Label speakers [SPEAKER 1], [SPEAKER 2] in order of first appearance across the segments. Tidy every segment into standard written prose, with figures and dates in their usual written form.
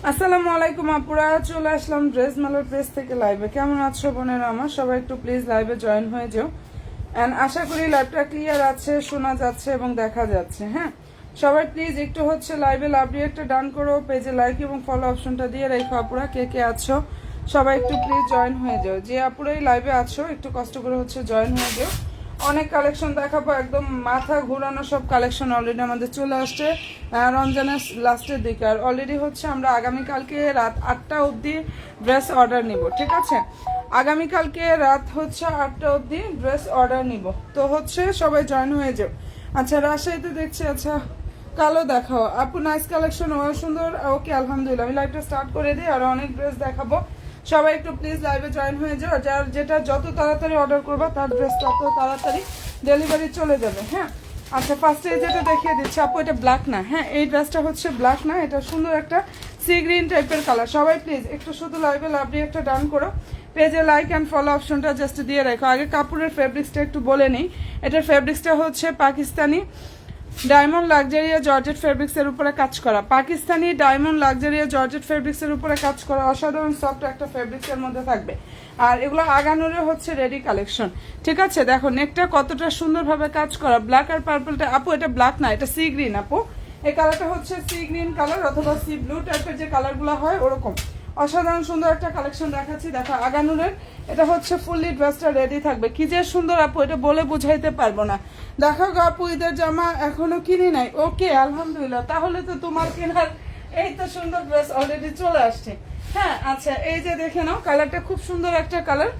[SPEAKER 1] আসসালামু আলাইকুম আপুরা, চলে আসলাম ড্রেস মেলার পেজ থেকে লাইভে। কেমন আছো বোনেরা আমার? সবাই একটু প্লিজ লাইভে জয়েন হয়ে যাও। অ্যান্ড আশা করি লাইভটা ক্লিয়ার আছে, শোনা যাচ্ছে এবং দেখা যাচ্ছে। হ্যাঁ, সবাই প্লিজ একটু লাইভে লাভ দিয়ে একটা ডান করো, পেজে লাইক এবং ফলো অপশনটা দিয়ে রেখো। আপুরা কে কে আছো সবাই একটু প্লিজ জয়েন হয়ে যাও। যে আপুরাই লাইভে আছো একটু কষ্ট করে জয়েন হয়ে যাও। অনেক কালেকশন দেখাবো, একদম মাথা ঘোরানো সব কালেকশন অলরেডি আমাদের চলে আসছে রমজানের লাস্টের দিকে। আর অলরেডি আমরা আগামীকালকে রাত 8টা অবধি ড্রেস অর্ডার নিব। ঠিক আছে, আগামীকালকে রাত 8টা অবধি ড্রেস অর্ডার নিব। তো সবাই জয়েন হয়ে যাও। আচ্ছা, রাজশাহীতে দেখছি। আচ্ছা, কালো দেখাও আপু, নাইস কালেকশন, ও সুন্দর। ওকে, আলহামদুলিল্লাহ। আমি লাইভটা স্টার্ট করে দিই, আর অনেক ড্রেস দেখাবো। সবাই একটু প্লিজ লাইভে জয়েন হয়ে যাও। যার যেটা যত তাড়াতাড়ি অর্ডার করবা তার ড্রেস তত তাড়াতাড়ি ডেলিভারি চলে যাবে। হ্যাঁ, আচ্ছা, ফার্স্টে যেটা দেখিয়ে দিচ্ছি আপু, এটা ব্ল্যাক না। হ্যাঁ, এই ড্রেসটা ব্ল্যাক না, এটা সুন্দর একটা সি গ্রিন টাইপের কালার। সবাই প্লিজ একটু শুধু লাইভে লাভ দিয়ে একটা ডান করো, পেজে লাইক অ্যান্ড ফলো অপশনটা জাস্ট দিয়ে রাখো। আগে কাপড়ের ফেব্রিক্সটা একটু বলে নিই। এটার ফেব্রিক্সটা পাকিস্তানি ডায়মন্ড লাক্সারিয়া জর্জেট ফেব্রিক্সের উপরে কাজ করা। পাকিস্তানি ডায়মন্ড লাক্সারিয়া জর্জেট ফেব্রিক্সের উপরে কাজ করা, অসাধারণ সফট একটা ফেব্রিক্সের মধ্যে থাকবে। আর এগুলো আগানোরে রেডি কালেকশন। ঠিক আছে, দেখো নেকটা কতটা সুন্দরভাবে কাজ করা। ব্ল্যাক আর পার্পলটা আপু, এটা ব্ল্যাক না, এটা সি গ্রিন আপু। এই কালারটা সি গ্রিন কালার অথবা সি ব্লু টাইপের যে কালারগুলো হয় ওরকম। অসাধারণ সুন্দর একটা কালেকশন দেখাচ্ছি। দেখো আগানুরের এটা ফুললি ড্রেসটা রেডি থাকবে। কি যে সুন্দর আপু, এটা বলে বুঝাইতে পারবো না। দেখো গো আপু, ঈদের জামা এখনো কিনি নাই। ওকে, আলহামদুলিল্লাহ। তাহলে তো তোমার কেনার এই তো সুন্দর ড্রেস অলরেডি চলে আসছে। হ্যাঁ, আচ্ছা, এই যে দেখে নাও, কালারটা খুব সুন্দর একটা কালার।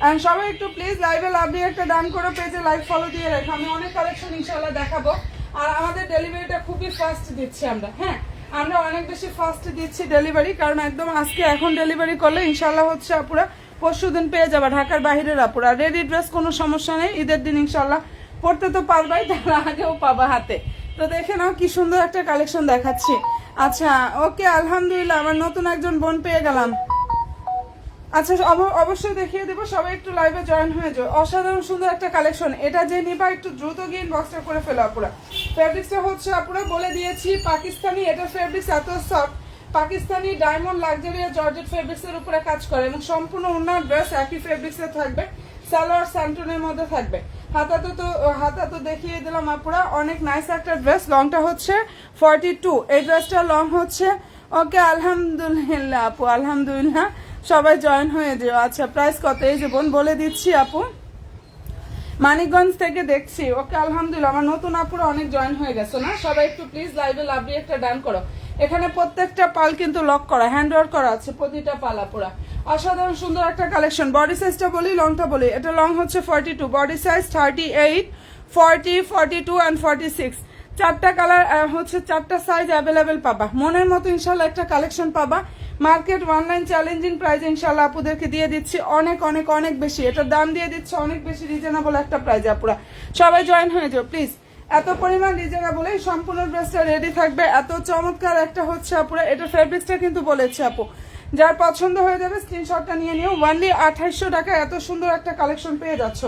[SPEAKER 1] অ্যান্ড সবাই একটু প্লিজ লাইভে লাভ দিয়ে একটা ডান করো, পেজে লাইভ ফলো দিয়ে রেখো। আমি অনেক কালেকশন ইনশাল্লাহ দেখাবো। আর আমাদের ডেলিভারিটা খুবই ফাস্ট দিচ্ছি আমরা। হ্যাঁ, আমরা অনেক বেশি ফাস্ট দিচ্ছি ডেলিভারি, কারণ একদম এখন ডেলিভারি করলে ইনশাল্লাহ আপুরা পরশু দিন পেয়ে যাবে ঢাকার বাইরের আপুরা। রেডি ড্রেস কোনো সমস্যা নেই, ঈদের দিন ইনশাল্লাহ পড়তে তো পারবাই, তার আগেও পাবা হাতে। তো দেখে নাও কি সুন্দর একটা কালেকশন দেখাচ্ছি। আচ্ছা, ওকে, আলহামদুলিল্লাহ, আমার নতুন একজন বোন পেয়ে গেলাম। আচ্ছা, অবশ্যই দেখিয়ে দেবো। সবাই একটু লাইভে জয়েন হয়ে যাও। অসাধারণ সুন্দর একটা কালেকশন। এটা যে নিবা একটু দ্রুত গিয়ে বক্সটা করে ফেলো আপুরা। ফেব্রিক্সটা আপুরা বলে দিয়েছি পাকিস্তানি। এটা ফেব্রিক্স এত সফট, পাকিস্তানি ডায়মন্ড লাক্সারিয়া জর্জেট ফেব্রিক্সের উপরে কাজ করে এবং সম্পূর্ণ ওনার ড্রেস একই ফেব্রিক্সে থাকবে। সালোয়ার স্যান্টনের মধ্যে থাকবে। হাতা তো দেখিয়ে দিলাম আপুরা। অনেক নাইস একটা ড্রেস। লংটা 42। এই ড্রেসটা লং ওকে, আলহামদুলিল্লাহ আপু, আলহামদুলিল্লাহ। সবাই জয়েন হয়ে যেও। আচ্ছা, প্রাইস কত এই যে বোন বলে দিচ্ছি আপু, মানিকগঞ্জ থেকে দেখছি। ওকে, আলহামদুলিল্লাহ। আমার নতুন আপুরা অনেক জয়েন হয়ে গেছো না? সবাই একটু প্লিজ লাইভে লাভ দিয়ে একটা ডান করো। এখানে প্রত্যেকটা পাল কিন্তু লক করা, হ্যান্ড ওয়ার্ক করা আছে প্রতিটা পাল আপুরা। অসাধারণ সুন্দর একটা কালেকশন। বডি সাইজটা বলি, লংটা বলি। এটা লং 42, বডি সাইজ 38, 40, 42 অ্যান্ড 46। চারটা কালার চারটা সাইজ অ্যাভেলেবেল পাবা। মনের মতো ইনশাল্লাহ একটা কালেকশন পাবা। মার্কেট অনলাইন চ্যালেঞ্জিং প্রাইস ইনশাল্লাহ আপুদেরকে দিয়ে দিচ্ছি অনেক অনেক অনেক বেশি। এটার দাম দিয়ে দিচ্ছি অনেক বেশি রিজনেবল একটা প্রাইস আপুরা। সবাই জয়েন হয়ে যাও প্লিজ। এত পরিমাণ রিজনেবল, এই সম্পূর্ণ ড্রেসটা রেডি থাকবে। এত চমৎকার একটা আপুরা। এটার ফেব্রিক্সটা কিন্তু বলেছে আপু, যার পছন্দ হয়ে যাবে স্ক্রিনশটটা নিয়ে নিও। ওনলি 2800 টাকা এত সুন্দর একটা কালেকশন পেয়ে যাচ্ছ।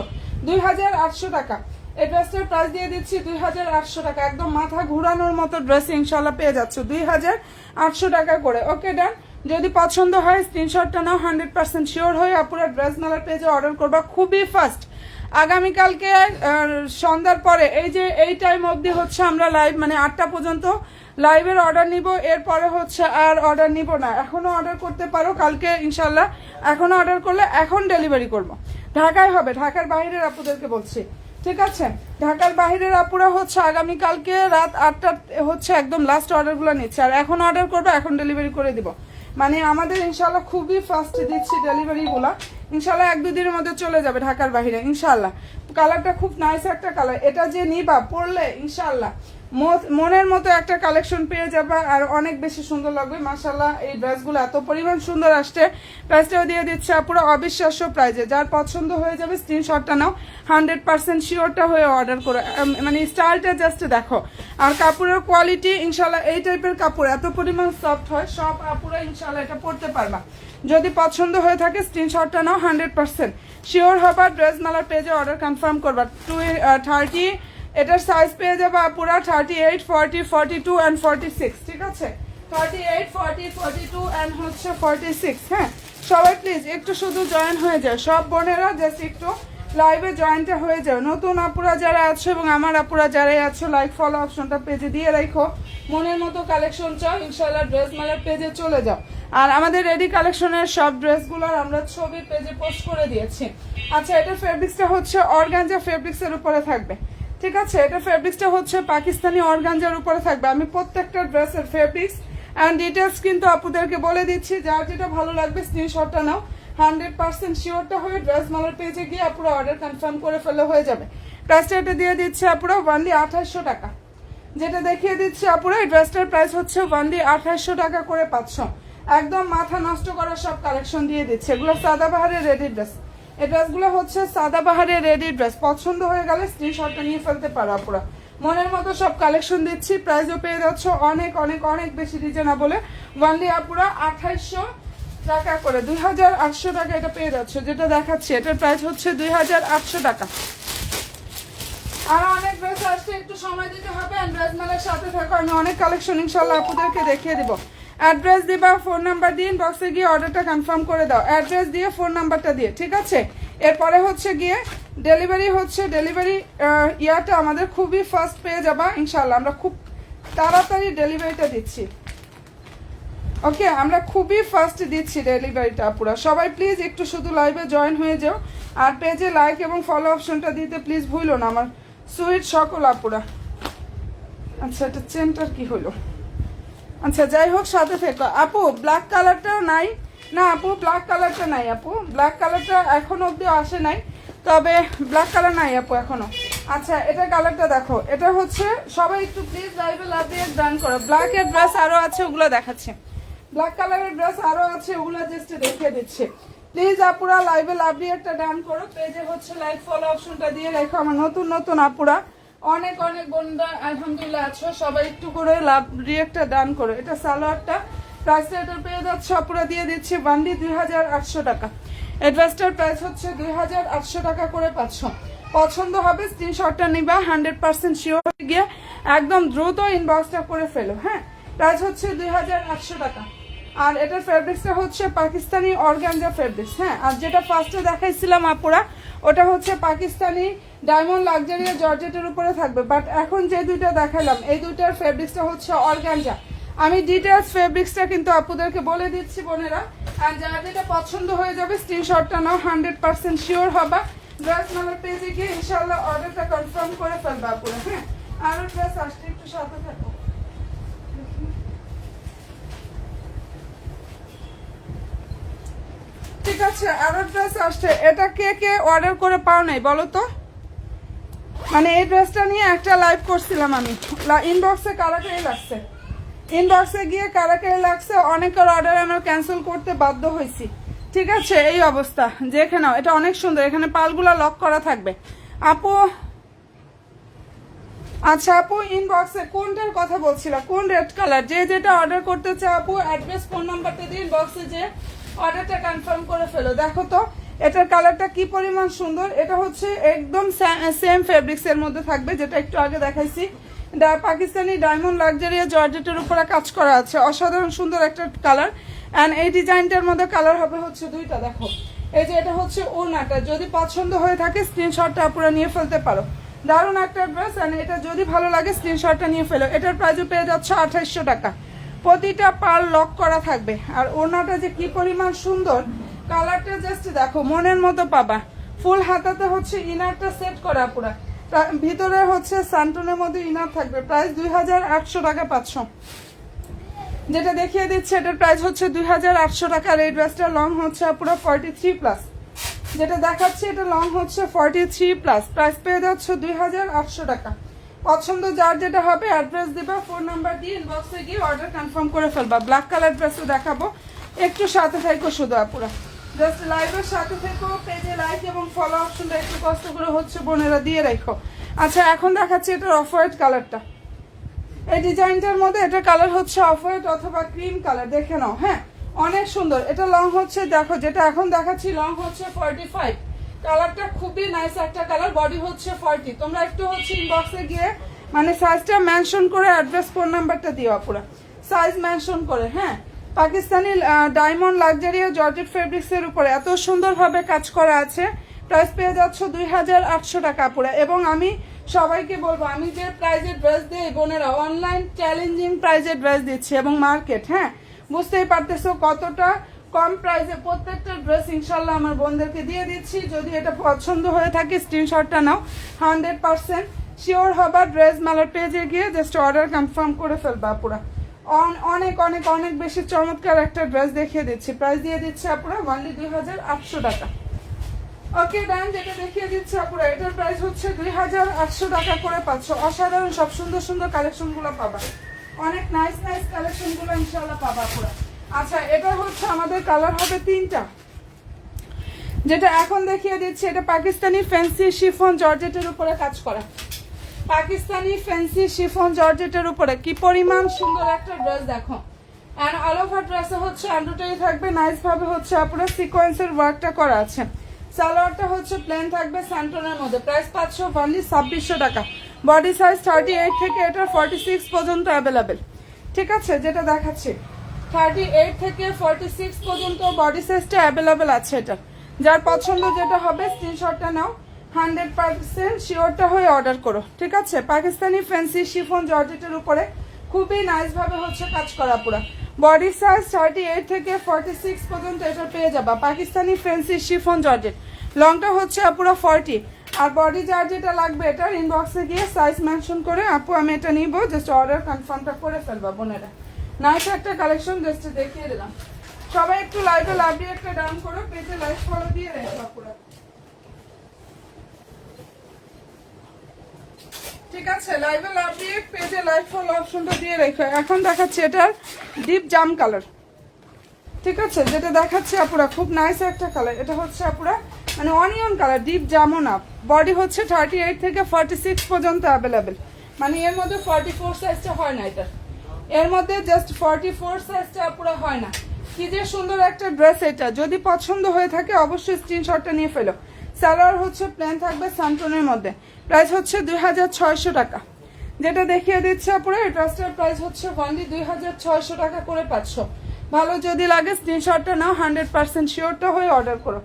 [SPEAKER 1] 2800 টাকা এই ড্রেসটার প্রাইস দিয়ে দিচ্ছি 2800 টাকা। একদম মাথা ঘুরানোর মতো ড্রেস ইনশাল্লাহ পেয়ে যাচ্ছ 2800 টাকা করে। ওকে, ডান। যদি পছন্দ হয় স্ক্রিনশটটা নাও। 100% শিওর হয়ে আপুরা ড্রেস মেলার পেজে অর্ডার করবা খুবই ফাস্ট। আগামীকালকে সন্ধ্যার পরে এই টাইম অবধি আমরা লাইভ, মানে 8টা পর্যন্ত লাইভের অর্ডার নিব। এরপরে আর অর্ডার নিব না। এখনো অর্ডার করতে পারো কালকে ইনশাল্লাহ। এখনো অর্ডার করলে এখন ডেলিভারি করব। ঢাকায় হবে, ঢাকার বাইরের আপুদেরকে বলছি। ঠিক আছে, ঢাকার বাইরের আপুরা আগামীকালকে রাত 8টা একদম লাস্ট অর্ডারগুলো নিচ্ছে। আর এখন অর্ডার করবো, এখন ডেলিভারি করে দিব। মানে আমাদের ইনশাল্লাহ খুবই ফাস্ট দিচ্ছি ডেলিভারিগুলো। ইনশাল্লাহ 1-2 দিনের মধ্যে চলে যাবে ঢাকার বাইরে ইনশাল্লাহ। কালারটা খুব নাইস একটা কালার। এটা যে নিবা পরলে ইনশাল্লাহ মনের মতো একটা কালেকশন পেয়ে যাবা, আর অনেক বেশি সুন্দর লাগবে। মাশাল্লাহ, এই ড্রেসগুলো এত পরিমাণ সুন্দর আসছে। প্রাইসটাও দিয়ে দিচ্ছে পুরো অবিশ্বাস্য প্রাইজে। যার পছন্দ হয়ে যাবে স্ক্রিনশটটা নাও। 100% শিওরটা হয়ে অর্ডার করো। মানে স্টাইলটা জাস্ট দেখো। আর কাপড়ের কোয়ালিটি ইনশাল্লাহ, এই টাইপের কাপড় এত পরিমাণ সফট হয়, সব আপুরা ইনশাল্লাহ এটা পরতে পারবা। যদি পছন্দ হয়ে থাকে স্ক্রিনশটটা নাও। 100% শিওর হবা, ড্রেস মেলার পেজে অর্ডার কনফার্ম করবা। 30 এটার সাইজ পেয়ে যাবে পুরা 38, 40, 42 অ্যান্ড 46। ঠিক আছে, 38, 40, 42 and হচ্ছে 46। হ্যাঁ, সবাই প্লিজ একটু শুধু জয়েন হয়ে যায়, সব বোনেরা জাস্ট একটু লাইভে জয়েনটা হয়ে যাও। নতুন আপুরা যারা আছো এবং আমার আপুরা যারাই আছো, লাইক ফলো অপশনটা পেজে দিয়ে রাখো। মনের মতো কালেকশন চাও, ইনশাল্লাহ ড্রেস মেলার পেজে চলে যাও। আর আমাদের রেডি কালেকশনের সব ড্রেসগুলোর আমরা ছবি পেজে পোস্ট করে দিয়েছি। আচ্ছা, এটা ফেব্রিক্সটা হচ্ছে অর্গানজা ফেব্রিক্সের উপরে থাকবে, ঠিক আছে? এটা ফেব্রিক্সটা হচ্ছে পাকিস্তানি অর্গানজার উপরে থাকবে। আমি প্রত্যেকটা ড্রেসের ফেব্রিক্স অ্যান্ড ডিটেলস কিন্তু আপুদেরকে বলে দিচ্ছি, যার যেটা ভালো লাগবে স্ক্রিনশটটা নাও। 100% শিওরটা হয়ে ড্রেস মালার পেজে গিয়ে আপুরা অর্ডার কনফার্ম করে ফেলে হয়ে যাবে। প্রাইসটা এটা দিয়ে দিচ্ছে আপুরা ওয়ানলি 2800 টাকা। যেটা দেখিয়ে দিচ্ছি আপুরা, এই ড্রেসটার প্রাইস হচ্ছে ওয়ানলি 2800 টাকা করে 500। একদম মাথা নষ্ট করার সব কালেকশন দিয়ে দিচ্ছে। এগুলো সাদাবাহারের রেডি ড্রেস। এই ড্রেসগুলো হচ্ছে সাদাবাহারের রেডি ড্রেস। পছন্দ হয়ে গেলে স্ক্রিনশটটা নিয়ে ফেলতে পারো আপুরা। মনের মতো সব কালেকশন দিচ্ছি। প্রাইসও পেয়ে যাচ্ছ অনেক অনেক অনেক বেশি রিজনেবলে। ওয়ানলি আপুরা 2800 টাকা করে, 2800 টাকা এটা পেয়ে যাচ্ছ। যেটা দেখাচ্ছি এটার প্রাইস হচ্ছে 2800 টাকা। আর অনেক ড্রেস আসছে, একটু সময় দিতে হবে। ড্রেস মেলার সাথে থাকো, আমি অনেক কালেকশন ইনশাল্লাহ আপুদেরকে দেখিয়ে দেবো। অ্যাড্রেস দিবা, ফোন নাম্বার দিয়ে ইনবক্সে গিয়ে অর্ডারটা কনফার্ম করে দাও। অ্যাড্রেস দিয়ে ফোন নাম্বারটা দিয়ে, ঠিক আছে? এরপরে হচ্ছে গিয়ে ডেলিভারি ইয়াটা আমাদের খুবই ফাস্ট পেয়ে যাবা ইনশাল্লাহ। আমরা খুব তাড়াতাড়ি ডেলিভারিটা দিচ্ছি। ওকে, আমরা খুবই ফাস্ট দিচ্ছি ডেলিভারিটা আপুরা। সবাই প্লিজ একটু শুধু লাইভে জয়েন হয়ে যাও। আর পেজে লাইক এবং ফলো অপশনটা দিতে প্লিজ ভুলো না আমার সুইট সকল আপুরা। আচ্ছা, এটা চেনটার কি হলো? আচ্ছা, যাই হোক, সাথে থেকো। আপু ব্ল্যাক কালারটাও নাই না আপু? ব্ল্যাক কালারটা নাই আপু, ব্ল্যাক কালারটা এখনো অব্দি আসে নাই, তবে ব্ল্যাক কালার নাই আপু এখনো। আচ্ছা, এটা কালারটা দেখো, এটা হচ্ছে সবাই একটু প্লিজ লাইভে লাভ দিয়ে ডান করো। ব্ল্যাকের ড্রেস আরো আছে, ওগুলো দেখাচ্ছে। ব্ল্যাক কালারের ড্রেস আরো আছে, ওগুলো জাস্ট দেখিয়ে দিচ্ছে। প্লিজ আপুরা লাইভে লাভ দিয়ে একটা ডান করো। পেজে হচ্ছে লাইক ফলো অপশনটা দিয়ে রেখো। আমার নতুন নতুন আপুরা অনেক অনেক বন্ধুরা আলহামদুলিল্লাহ আছো, সবাই একটু করে লাভ দিয়ে একটা ডান করো। এটা সালোয়ারটা, প্রাইসটা এটা পেয়ে যাচ্ছে আপুরা দিয়ে দিচ্ছি ওয়ানলি 2800 টাকা। এই ড্রেসটার প্রাইস হচ্ছে 2800 টাকা করে 500। পছন্দ হবে স্ক্রিনশটটা নিবা, 100% শিওর হয়ে গিয়ে একদম দ্রুত ইনবক্সটা করে ফেলো। হ্যাঁ, প্রাইস হচ্ছে 2800 টাকা। আর এটার ফেব্রিক্সটা হচ্ছে পাকিস্তানি অর্গানজা ফেব্রিক্স। হ্যাঁ, আর যেটা ফার্স্টে দেখাইছিলাম আপুরা, ওটা হচ্ছে পাকিস্তানি ডায়মন্ড লাক্সারিয়া জর্জেটের উপরে থাকবে। বাট এখন যে দুইটা দেখালাম, এই দুইটার ফেব্রিক্সটা হচ্ছে অর্গানজা। আমি ডিটেলস ফেব্রিক্সটা কিন্তু আপুদেরকে বলে দিচ্ছি বোনেরা। আর যারা যেটা পছন্দ হয়ে যাবে স্ক্রিনশটটা নাও, 100% শিওর হবা। ড্রেস মেলার পেজে গিয়ে ইনশাল্লাহ অর্ডারটা কনফার্ম করে ফেলবা আপুরা। হ্যাঁ, আরো ড্রেস আসছে, একটু সাথে থাকো। ঠিক আছে, আরো ড্রেস আসছে। এটা কে কে অর্ডার করে পাও নাই বলো তো? মানে এই ড্রেসটা নিয়ে একটা লাইভ করছিলাম আমি, ইনবক্সে কারাকারি লাগছে, ইনবক্সে গিয়ে কারাকারি লাগছে। অনেকের অর্ডার আমরা ক্যান্সেল করতে বাধ্য হয়েছি। ঠিক আছে, এই অবস্থা। দেখে নাও, এটা অনেক সুন্দর, এখানে পালগুলা লক করা থাকবে আপু। আচ্ছা আপু, ইনবক্সে কোনটার কথা বলছিলা? কোন রেড কালার? যে যেটা অর্ডার করতে চাও আপু, অ্যাড্রেস ফোন নাম্বারটা দিয়ে ইনবক্সে যে অর্ডারটা কনফার্ম করে ফেলো। দেখো তো এটার কালারটা কি পরিমাণ সুন্দর। এটা হচ্ছে একদম সেম ফেব্রিক্স এর মধ্যে থাকবে, যেটা একটু আগে দেখাইছি। পাকিস্তানি ডায়মন্ড লাক্সারিয়া জর্জেটের উপরে কাজ করা আছে, অসাধারণ সুন্দর একটা কালার। অ্যান্ড এই ডিজাইনটার মধ্যে কালার হবে হচ্ছে দুইটা। দেখো, এই যে এটা হচ্ছে ওড়নাটা, যদি পছন্দ হয়ে থাকে স্ক্রিনশটটা আপুরা নিয়ে ফেলতে পারো। দারুণ একটা ড্রেস। অ্যান্ড এটা যদি ভালো লাগে স্ক্রিনশটটা নিয়ে ফেলো। এটার প্রাইসও পেয়ে যাচ্ছে 2800 টাকা। প্রতিটা পাল লক করা থাকবে। আর ওড়নাটা যে কি পরিমাণ সুন্দর, কালারটা জাস্ট দেখো, মনের মতো পাবা। ফুল হাতাতে হচ্ছে ইনারটা সেট করা পুরা, ভিতরে হচ্ছে সান্টনের মধ্যে ইনার থাকবে। প্রাইস 2800 টাকা 500। যেটা দেখিয়ে দিচ্ছে এটার প্রাইস হচ্ছে 2800 টাকা। আর এই ড্রেসটা লং হচ্ছে পুরো 43+। যেটা দেখাচ্ছে এটা লং হচ্ছে 43+। প্রাইস পেয়ে যাচ্ছে 2800 টাকা। পছন্দ যার যেটা হবে অ্যাড্রেস দিবা, ফোন নাম্বার দিয়ে ইনবক্সে গিয়ে অর্ডার কনফার্ম করে ফেলবা। ব্ল্যাক কালার ড্রেসও দেখাবো, একটু সাথে থাকো শুধু আপুরা। জাস্ট লাইভের সাথে থেকো, পেজে লাইক এবং ফলো অপশনটা একটু কষ্ট করে হচ্ছে বোনেরা দিয়ে রাখো। আচ্ছা, এখন দেখাচ্ছি এটার অফ হোয়াইট কালারটা। এই ডিজাইনটার মধ্যে এটা কালার হচ্ছে অফ হোয়াইট অথবা ক্রিম কালার, দেখে নাও। হ্যাঁ, অনেক সুন্দর। এটা লং হচ্ছে, দেখো যেটা এখন দেখাচ্ছি লং হচ্ছে 45। কালারটা খুবই নাইস একটা কালার। বডি হচ্ছে 40। তোমরা একটু হচ্ছে ইনবক্সে গিয়ে মানে সাইজটা মেনশন করে অ্যাড্রেস ফোন নাম্বারটা দিও আপুরা। সাইজ মেনশন করে। হ্যাঁ, পাকিস্তানি ডায়মন্ড লাক্সারিয়া জর্জেট ফেব্রিক্সের উপরে এত সুন্দরভাবে কাজ করা আছে। প্রাইস পেয়ে যাচ্ছ 2800 টাকা পুরো। এবং আমি সবাইকে বলবো, আমি যে প্রাইজে ড্রেস দিই বোনেরা, অনলাইন চ্যালেঞ্জিং প্রাইজে ড্রেস দিচ্ছি এবং মার্কেট, হ্যাঁ বুঝতেই পারতেছো কতটা কম প্রাইসে প্রত্যেকটা ড্রেস ইনশাল্লাহ আমার বোনদেরকে দিয়ে দিচ্ছি। যদি এটা পছন্দ হয়ে থাকে স্ক্রিনশটটা নাও, 100% শিওর হবা। ড্রেস মেলার পেজে গিয়ে জাস্ট অর্ডার কনফার্ম করে ফেলবা পুরা। অনেক অনেক অনেক বেশি চমৎকার একটা ড্রেস দেখিয়ে দিচ্ছি। প্রাইস দিয়ে দিচ্ছি আপুরা অনলি 2800 টাকা। ওকে ডান, যেটা দেখিয়ে দিচ্ছি আপুরা এটার প্রাইস হচ্ছে 2800 টাকা করে পাচ্ছ। অসাধারণ সব সুন্দর সুন্দর কালেকশনগুলো পাবা, অনেক নাইস নাইস কালেকশনগুলো ইনশাআল্লাহ পাবা পুরা। আচ্ছা, এটা হচ্ছে আমাদের কালার হবে 3টা। যেটা এখন দেখিয়ে দিচ্ছি এটা পাকিস্তানি ফ্যান্সি শিফন জর্জেটের উপরে কাজ করা। পাকিস্তানি ফ্যান্সি শিফন জর্জেটের উপরে কি পরিমাণ সুন্দর একটা ড্রেস দেখো। এন্ড অল ওভার ড্রেসে হচ্ছে এমব্রয়ডারি থাকবে, নাইস ভাবে হচ্ছে আপুরা সিকোয়েন্সের ওয়ার্কটা করা আছে। সালোয়ারটা হচ্ছে প্লেন থাকবে স্যান্টনের মধ্যে। প্রাইস পাচ্ছ অনলি 2600 টাকা। বডি সাইজ 38 থেকে এটা 46 পর্যন্ত অ্যাভেলেবেল। ঠিক আছে, যেটা দেখাচ্ছি 38 থেকে 46 পর্যন্ত বডি সাইজটা অ্যাভেলেবেল আছে। এটা যার পছন্দ যেটা হবে স্ক্রিনশটটা নাও, 100% শিওরটা হয়ে অর্ডার করো। ঠিক আছে, পাকিস্তানি ফ্যান্সি শিফন জর্জেটের উপরে খুবই নাইস ভাবে হচ্ছে কাজ করা পুরা। বডি সাইজ 38 থেকে 46 পর্যন্ত এটা পেয়ে যাবা। পাকিস্তানি ফ্যান্সি শিফন জর্জেট, লংটা হচ্ছে পুরো 40। আর বডি যার যেটা লাগবে এটার ইনবক্সে গিয়ে সাইজ মেনশন করে আপু আমি এটা নিব, জাস্ট অর্ডার কনফার্মটা করে ফেলবা বোনেরা। নাইস একটা কালেকশন জাস্ট দেখিয়ে দিলাম। সবাই একটু লাইভে লাভ দিয়ে একটা ডাউন করো, পেজে লাইক ফলো দিয়ে রাখবা পুরো। ঠিক আছে, লাইভে লাভ দিয়ে পেজে লাইক ফলো অপশনটা দিয়ে রেখো। এখন দেখাচ্ছি এটার ডিপ জাম কালার। ঠিক আছে, যেটা দেখাচ্ছি আপুরা খুব নাইস একটা কালার। এটা হচ্ছে আপুরা মানে অনিয়ন কালার, ডিপ জামও না। বডি হচ্ছে 38 থেকে 46 পর্যন্ত অ্যাভেলেবেল। মানে এর মধ্যে 44 সাইজটা হয় না, এটা এর মধ্যে জাস্ট 44 সাইজটা আপুরা হয় না। কি যে সুন্দর একটা ড্রেস এটা। যদি পছন্দ হয়ে থাকে অবশ্যই স্ক্রিনশটটা নিয়ে ফেলো। সালোয়ার হচ্ছে প্লেন থাকবে স্যান্টনের মধ্যে। প্রাইস হচ্ছে 2600 টাকা। যেটা দেখিয়ে দিচ্ছে আপুরা এই ড্রেসটার প্রাইস হচ্ছে অনলি 2600 টাকা করে পাচ্ছ। ভালো যদি লাগে স্ক্রিনশটটা নাও, 100% শিওরটা হয়ে অর্ডার করো।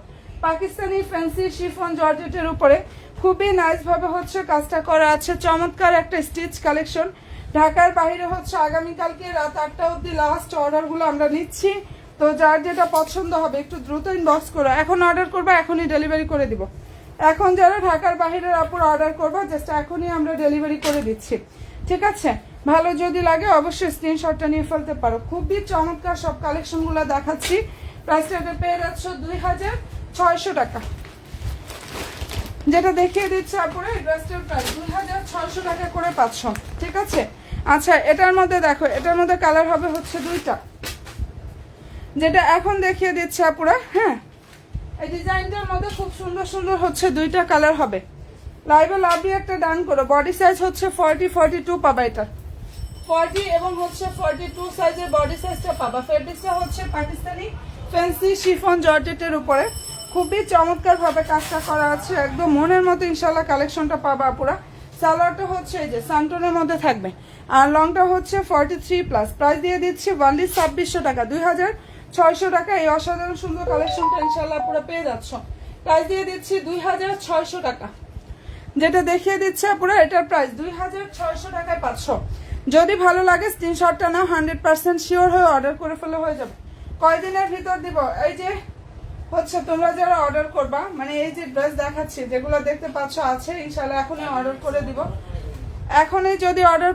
[SPEAKER 1] পাকিস্তানি ফ্যান্সি শিফন জর্জেটের উপরে খুবই নাইস ভাবে হচ্ছে কাজটা করা আছে। চমৎকার একটা স্টিচ কালেকশন। ঢাকার বাইরে হচ্ছে আগামীকালকে রাত 8টা অবধি লাস্ট অর্ডারগুলো আমরা নিচ্ছি। তো যার যেটা পছন্দ হবে একটু দ্রুত ইনবক্স করো। এখন অর্ডার করবা, এখনই ডেলিভারি করে দিব। এখন যারা ঢাকার বাইরের আপুর অর্ডার করবা জাস্ট এখনই আমরা ডেলিভারি করে দিচ্ছি। ঠিক আছে, ভালো যদি লাগে অবশ্যই স্ক্রিনশটটা নিয়ে ফেলতে পারো। খুবই চমৎকার সব কালেকশনগুলো দেখাচ্ছি। প্রাইসটা পেয়ে যাচ্ছ 2600 টাকা। যেটা দেখিয়ে দিচ্ছে আপুরা এই ড্রেসটার প্রাইস 2600 টাকা করে পাচ্ছ। ঠিক আছে, আচ্ছা এটার মধ্যে দেখো, এটার মধ্যে কালার হবে হচ্ছে 2টা। যেটা এখন দেখিয়ে দিচ্ছে আপুরা, হ্যাঁ এই ডিজাইনটার মধ্যে খুব সুন্দর সুন্দর হচ্ছে 2টা কালার হবে। লাইভে লাভলি একটা ডান করো। বডি সাইজ হচ্ছে 40-42 পাবা। এটা 40 এবং হচ্ছে 42 সাইজের বডি সাইজটা পাবা। ফেব্রিক্সটা হচ্ছে পাকিস্তানি ফ্যান্সি শিফন জর্জেটের উপরে খুবই চমৎকার ভাবে কাজটা করা আছে। একদম মনের মতো ইনশাল্লাহ কালেকশনটা পাবা আপুরা। সালোয়ারটা হচ্ছে এই যে সান্টনের মধ্যে থাকবে, আর লংটা হচ্ছে 43+। প্রাইস দিয়ে দিচ্ছি অনলি 2600 টাকা। 2600 টাকা এই অসাধারণ সুন্দর কালেকশনটা ইনশাল্লাহ পুরো পেয়ে যাচ্ছ। প্রাইস দিয়ে দিচ্ছি 2600 টাকা। যেটা দেখিয়ে দিচ্ছে পুরো এটার প্রাইস 2600 টাকায় পাচ্ছ। যদি ভালো লাগে স্ক্রিনশটটা নাও, 100% শিওর হয়ে অর্ডার করে ফেলে হয়ে যাবে। কয়দিনের ভিতর দিব? এই যে হচ্ছে তোমরা যারা অর্ডার করবা, মানে এই যে ড্রেস দেখাচ্ছি যেগুলো দেখতে পাচ্ছ আছে, ইনশাল্লাহ এখনই অর্ডার করে দিব। এখনই যদি অর্ডার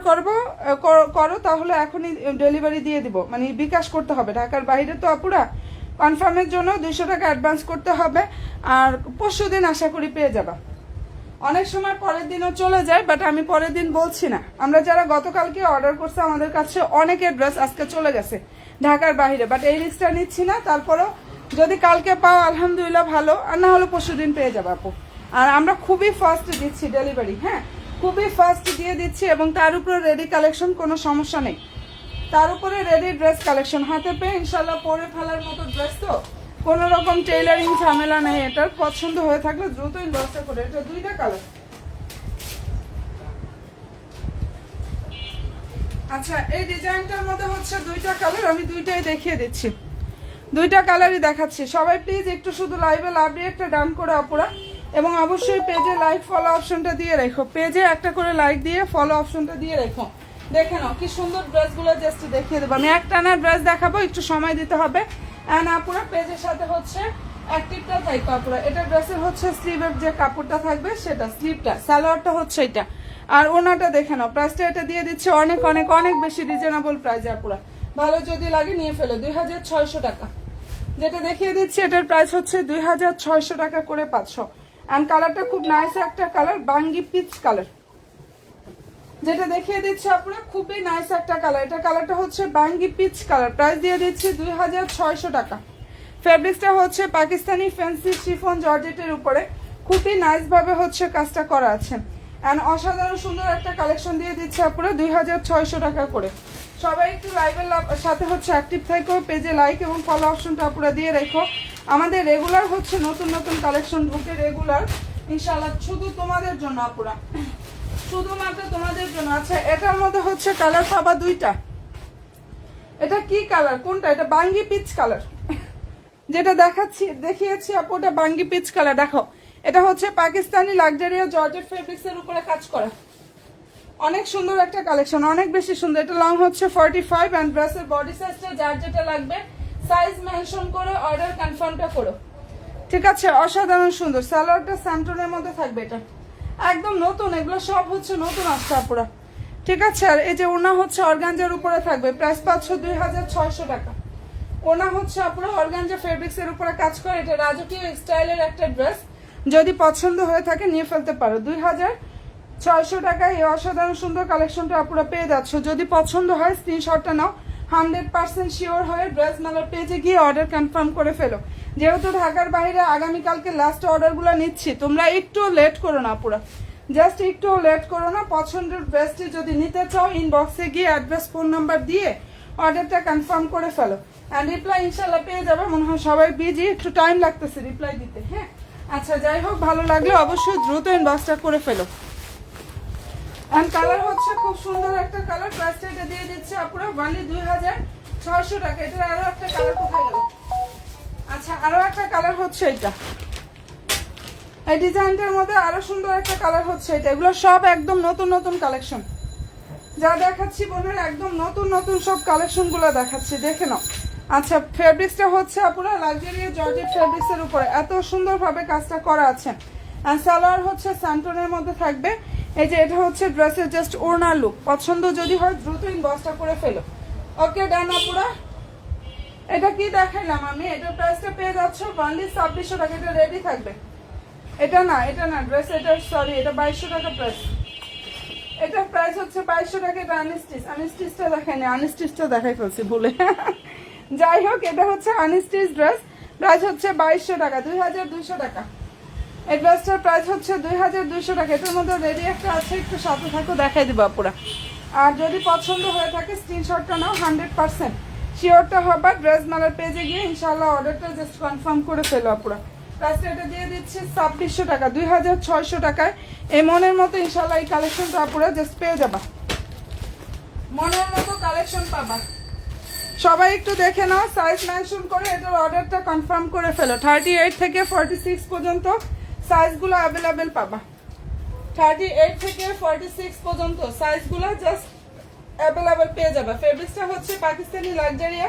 [SPEAKER 1] করো তাহলে এখনই ডেলিভারি দিয়ে দিব। মানে বিকাশ করতে হবে, ঢাকার বাইরে তো আপুরা। কনফার্মের জন্য 200 টাকা অ্যাডভান্স করতে হবে। আর পরশুদিন আশা করি পেয়ে যাবা। অনেক সময় পরের দিনও চলে যায়, বাট আমি পরের দিন বলছি না। আমরা যারা গতকালকে অর্ডার করছে আমাদের কাছে অনেকের ড্রেস আজকে চলে গেছে ঢাকার বাইরে, বাট এই রিস্কটা নিচ্ছি না। তারপরও যদি কালকে পাও আলহামদুলিল্লাহ ভালো, আর না হলে পরশুদিন পেয়ে যাবো আপু। আর আমরা খুবই ফাস্ট দিচ্ছি ডেলিভারি, হ্যাঁ খুবই ফাস্ট দিয়ে দিচ্ছি। এবং তার উপরে রেডি কালেকশন, কোনো সমস্যা নেই। তার উপরে রেডি ড্রেস কালেকশন হাতে পেয়ে ইনশাল্লাহ পরে ফেলার মতো ড্রেস, তো কোনো রকম টেইলারিং ঝামেলা নেই। এটার পছন্দ হয়ে থাকলে দ্রুতই ব্যবস্থা করে। এটা 2টা কালার। আচ্ছা এই ডিজাইনটার মধ্যে হচ্ছে দুইটা কালার, আমি দুইটাই দেখিয়ে দিচ্ছি, দুইটা কালারই দেখাচ্ছি। সবাই প্লিজ একটু শুধু লাইভে লাভ দিয়ে একটা ডান করে আপুরা, এবং অবশ্যই পেজে লাইক ফলো অপশনটা দিয়ে রেখো, পেজে একটা করে লাইক দিয়ে ফলো অপশনটা দিয়ে রেখো। দেখে নাও কি সুন্দর ড্রেসগুলো, জাস্ট দেখিয়ে দেবো। আমি একটা না ড্রেস দেখাবো, একটু সময় দিতে হবে। অ্যান্ড আপুরা পেজের সাথে হচ্ছে অ্যাক্টিভটা থাকবে আপুরা। এটা ড্রেসের হচ্ছে স্লিভের যে কাপড়টা থাকবে সেটা, স্লিভটা, সালোয়ারটা হচ্ছে এটা, আর ওনাটা দেখে নাও। প্রাইসটা এটা দিয়ে দিচ্ছে অনেক অনেক অনেক বেশি রিজনেবল প্রাইসে আপুরা, ভালো যদি লাগে নিয়ে ফেলো। 2600 টাকা যেটা দেখিয়ে দিচ্ছি, এটার প্রাইস হচ্ছে 2600 টাকা করে 500। অ্যান্ড কালারটা খুব নাইস একটা কালার, বাঙ্গি পিচ কালার, যেটা দেখিয়ে দিচ্ছি আপনারা, খুবই নাইস একটা কালার। এটা কালারটা হচ্ছে বাঙ্গি পিচ কালার, প্রাইস দিয়ে দিচ্ছি 2600 টাকা। ফেব্রিক্সটা হচ্ছে পাকিস্তানি ফ্যান্সি শিফন জর্জেটের উপরে, খুবই নাইস ভাবে হচ্ছে কাজটা করা আছে। অ্যান্ড অসাধারণ সুন্দর একটা কালেকশন দিয়ে দিচ্ছে আপনারা 2600 টাকা করে। সবাই একটু লাইভের সাথে হচ্ছে অ্যাক্টিভ থাকো, পেজে লাইক এবং ফলো অপশনটা আপনারা দিয়ে রেখো। আমাদের রেগুলার হচ্ছে নতুন নতুন কালেকশন ঢুকে রেগুলার, ইনশাআল্লাহ শুধু তোমাদের জন্য আপুরা, শুধুমাত্র তোমাদের জন্য। আচ্ছা এটার মধ্যে হচ্ছে কালার পাবা দুইটা। এটা কি কালার, কোনটা? এটা বাঙ্গি পিচ কালার, যেটা দেখিয়েছি আপু, ওটা বাঙ্গি পিচ কালার। দেখো এটা হচ্ছে পাকিস্তানি লাক্সারিয়া জর্জেট ফেব্রিক্স এর উপরে কাজ করা, অনেক সুন্দর একটা কালেকশন, অনেক বেশি সুন্দর। এটা লং হচ্ছে 45 অ্যান্ড ড্রেসের বডি সাইজটা যার যেটা লাগবে সাইজ মেনশন করে অর্ডার কনফার্মটা করো, ঠিক আছে? অসাধারণ সুন্দর। সালোয়ারটা স্যান্টনের মধ্যে থাকবে, এটা একদম নতুন, এগুলো সব হচ্ছে নতুন আসছে আপুরা, ঠিক আছে? আর এই যে ওনা হচ্ছে অর্গানজার উপরে থাকবে, প্রাইস পাচ্ছ 2600 টাকা। ওনা হচ্ছে আপনারা অর্গানজা ফেব্রিক্স এর উপরে কাজ করে, এটা রাজকীয় স্টাইলের একটা ড্রেস, যদি পছন্দ হয়ে থাকে নিয়ে ফেলতে পারো। 2600 টাকায় এই অসাধারণ সুন্দর কালেকশনটা আপনারা পেয়ে যাচ্ছ। যদি পছন্দ হয় স্ক্রিনশটটা নাও, 100% শিওর হয়ে ড্রেস মেলার পেজে গিয়ে অর্ডার কনফার্ম করে ফেলো। যেহেতু ঢাকার বাইরে আগামীকালকে লাস্ট অর্ডারগুলো নিচ্ছি, তোমরা একটু লেট করো না পুরো, জাস্ট একটু লেট করো না। পছন্দের ড্রেসটি যদি নিতে চাও ইনবক্সে গিয়ে অ্যাড্রেস ফোন নাম্বার দিয়ে অর্ডারটা কনফার্ম করে ফেলো। অ্যান্ড রিপ্লাই ইনশাল্লাহ পেয়ে যাবে। মনে হয় সবাই বিজি, একটু টাইম লাগতেছে রিপ্লাই দিতে, হ্যাঁ? আচ্ছা যাই হোক, ভালো লাগলে অবশ্যই দ্রুত ইনবক্সটা করে ফেলো। অ্যান্ড কালার হচ্ছে খুব সুন্দর একটা কালার, প্রাইসটা এটা দিয়ে দিচ্ছে আপুরা অনলি 2600 টাকা। এটার আরো একটা কালার কোথায় গেল? আচ্ছা আরো একটা কালার হচ্ছে এটা, এই ডিজাইনটার মধ্যে আরো সুন্দর একটা কালার হচ্ছে এটা। এগুলো সব একদম নতুন নতুন কালেকশন, যা দেখাচ্ছি বোনের একদম নতুন নতুন সব কালেকশন গুলো দেখাচ্ছি, দেখে নাও। আচ্ছা ফেব্রিক্সটা হচ্ছে আপনারা লাক্সারিয়া জর্জেট ফেব্রিক্স এর উপরে এত সুন্দর ভাবে কাজটা করা আছে। আর সালোয়ার হচ্ছে স্যান্টনের মধ্যে থাকবে। এই যে এটা হচ্ছে ড্রেসের জাস্ট ওড়নার লুক, পছন্দ যদি হয় দ্রুত ইনবক্সটা করে ফেলো। ওকে ডান আপুরা, এটা কি দেখাইলাম আমি? এটার প্রাইসটা পেয়ে যাচ্ছ অনলি 2600 টাকা। এটা রেডি থাকবে, এটা না ড্রেস, এটা সরি, এটা 2200 টাকা প্রাইস। এটা প্রাইস হচ্ছে 2200 টাকা। এটা আনস্টিচটা দেখায়নি, আনস্টিচটা দেখাই ফেলছি ভুলে। যাই হোক, এটা হচ্ছে আনস্টিচ ড্রেস, প্রাইস হচ্ছে 2200 টাকা, 2200 টাকা। এই ড্রেসটার প্রাইস হচ্ছে 2200 টাকা। এটার মধ্যে রেডি একটা আছে, একটু সাথে থাকো দেখাই দিব পুরা। আর যদি পছন্দ হয়ে থাকে স্ক্রিনশটটা নাও, 100% শিওরটা হবে। ড্রেস মেলার পেজে গিয়ে ইনশাল্লাহ অর্ডারটা জাস্ট কনফার্ম করে ফেলো পুরা। প্রাইসটা এটা দিয়ে দিচ্ছি 2600 টাকা, 2600 টাকায়। এই মনের মতো ইনশাল্লাহ এই কালেকশনটা পুরো জাস্ট পেয়ে যাবা, মনের মতো কালেকশন পাবা। সবাই একটু দেখে নাও, সাইজ মেনশন করে এটার অর্ডারটা কনফার্ম করে ফেলো। 38 থেকে 46 পর্যন্ত সাইজগুলো অ্যাভেলেবেল পাবা। 38 থেকে 46 পর্যন্ত সাইজগুলো জাস্ট অ্যাভেলেবেল পেয়ে যাবে। ফেব্রিক্সটা হচ্ছে পাকিস্তানি লাক্সারিয়া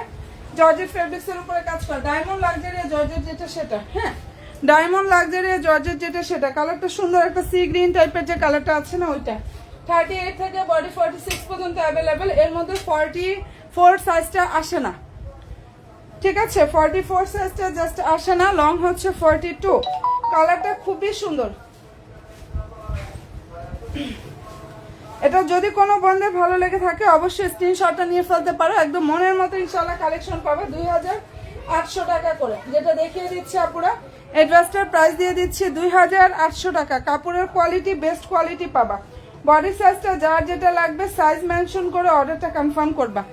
[SPEAKER 1] জর্জেট ফেব্রিক্সের উপরে কাজ করা, ডায়মন্ড লাক্সারিয়া জর্জেট যেটা সেটা, হ্যাঁ ডায়মন্ড লাক্সারিয়া জর্জেট যেটা সেটা। কালারটা সুন্দর একটা সি গ্রিন টাইপের যে কালারটা আছে না ওইটা। 38 থেকে বডি 46 পর্যন্ত অ্যাভেলেবেল। এর মধ্যে 44 সাইজটা আসে না, ঠিক আছে? 44 সাইজটা জাস্ট আসে না, লং হচ্ছে 42। কালারটা খুবই সুন্দর। এটা যদি কোনো বন্ধের ভালো লেগে থাকে অবশ্যই স্ক্রিনশটটা নিয়ে ফেলতে পারো। একদম মনের মতো ইনশাল্লাহ কালেকশন পাবে 2800 টাকা করে, যেটা দেখিয়ে দিচ্ছি আপুরা। এই ড্রেসটার প্রাইস দিয়ে দিচ্ছি 2800 টাকা। কাপড়ের কোয়ালিটি বেস্ট কোয়ালিটি পাবা। বডি সাইজটা যার যেটা লাগবে সাইজ মেনশন করে অর্ডারটা কনফার্ম করবা।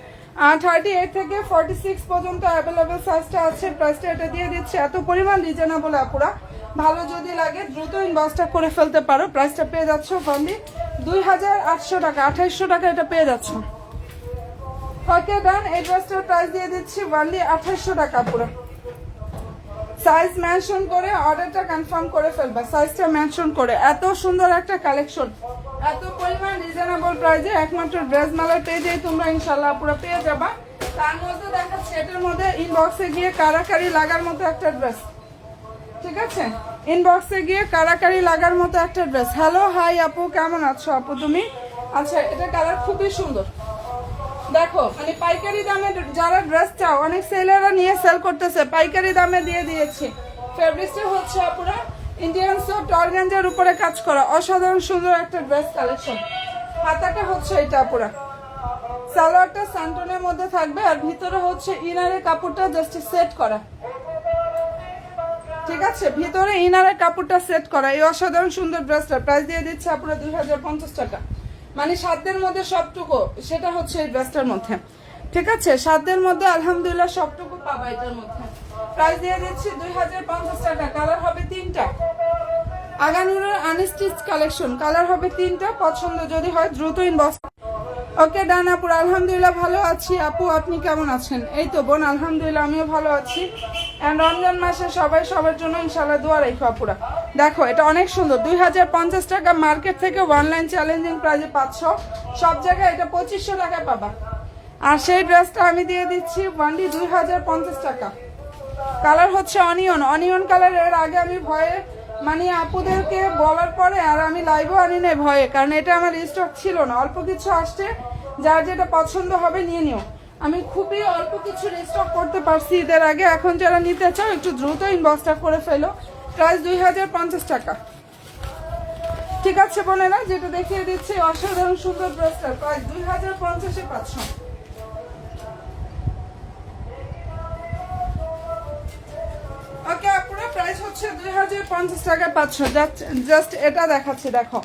[SPEAKER 1] আর 38 থেকে 46 পর্যন্ত অ্যাভেলেবেল সাইজটা আছে। প্রাইসটা এটা দিয়ে দিচ্ছি এত পরিমাণ রিজনেবল আপুরা, ভালো যদি লাগে দ্রুত ইনবক্সটা করে ফেলতে পারো। প্রাইসটা পেয়ে যাচ্ছ অনলি 2800 টাকা, 2800 টাকা এটা পেয়ে যাচ্ছ। ওকে ডান। এই ড্রেসটার প্রাইস দিয়ে দিচ্ছি ওনলি 2800 টাকা পুরো। সাইজ মেনশন করে অর্ডারটা কনফার্ম করে ফেলবা, সাইজটা মেনশন করে। এত সুন্দর একটা কালেকশন, এত পরিমাণ রিজনেবল প্রাইসে একমাত্র ড্রেস মেলার পেজেই তোমরা ইনশাল্লাহ পুরো পেয়ে যাবা। তার মধ্যে দেখাচ্ছি এটার মধ্যে ইনবক্সে গিয়ে কারাকারি লাগার মতো একটা ড্রেস, ঠিক আছে? ইনবক্সে গিয়ে কারাকারি লাগার মতো একটা ড্রেস। হ্যালো হাই আপু, কেমন আছো আপু তুমি? আচ্ছা, এটা কালার খুবই সুন্দর। দেখো মানে পাইকারি দামে যারা ড্রেস চাও, অনেক সেলাররা নিয়ে সেল করতেছে, পাইকারি দামে দিয়ে দিয়েছি। ফেব্রিক্সটা হচ্ছে পুরো ইন্ডিয়ান সফট অর্গানজার উপরে কাজ করা, অসাধারণ সুন্দর একটা ড্রেস কালেকশন। হাতাটা হচ্ছে এটা পুরো, সালোয়ারটা স্যান্টনের মধ্যে থাকবে, আর ভিতরে হচ্ছে ইনারের কাপড়টা জাস্ট সেট করা, ঠিক আছে? ভিতরে ইনারের কাপড়টা সেট করা। এই অসাধারণ সুন্দর ড্রেসটা প্রাইস দিয়ে দিচ্ছে আপনারা 2050 টাকা। মানে সাধ্যের মধ্যে সবটুকু, সেটা হচ্ছে এই ড্রেসটার মধ্যে, ঠিক আছে? সাধ্যের মধ্যে আলহামদুলিল্লাহ সবটুকু পাবা এটার মধ্যে। প্রাইস দিয়ে দিচ্ছি 2050 টাকা। কালার হবে 3টা, আগানুরের আনস্টিচ কালেকশন। কালার হবে 3টা, পছন্দ যদি হয় দ্রুত ইনবক্স। ওকে ডান আপুর, আলহামদুলিল্লাহ ভালো আছি। আপু আপনি কেমন আছেন? এই তো বোন, আলহামদুলিল্লাহ আমিও ভালো আছি। এন্ড রমজান মাসে সবাই সবার জন্য ইনশাল্লাহ দোয়া রাখো আপুরা। দেখো এটা অনেক সুন্দর, 2050 টাকা। মার্কেট থেকে অনলাইন চ্যালেঞ্জিং প্রাইজে 500, সব জায়গায় এটা 2500 টাকায় পাবা। আর সেই ড্রেসটা আমি দিয়ে দিচ্ছি ওনলি 2050 টাকা। কালার হচ্ছে অনিয়ন, অনিয়ন কালার। এর আগে আমি ভয়ে মানে আপুদেরকে বলার পরে আর আমি লাইভও আনি নাই ভয়ে, কারণ এটা আমার স্টক ছিল না, অল্প কিছু আসছে। যার যেটা পছন্দ হবে নিয়ে নিও। আমি খুবই অল্প কিছু স্টক করতে পারছি ঈদের আগে। এখন যারা নিতে চাও একটু দ্রুত ইনবক্সটা করে ফেলো। প্রাইস 2050 টাকা, ঠিক আছে বোনেরা? যেটা দেখিয়ে দিচ্ছি অসাধারণ সুন্দর ড্রেসটা প্রাইস 2050-এ 500। ওকে আপুরা, প্রাইস হচ্ছে 2050 টাকা 500। জাস্ট এটা দেখাচ্ছি, দেখো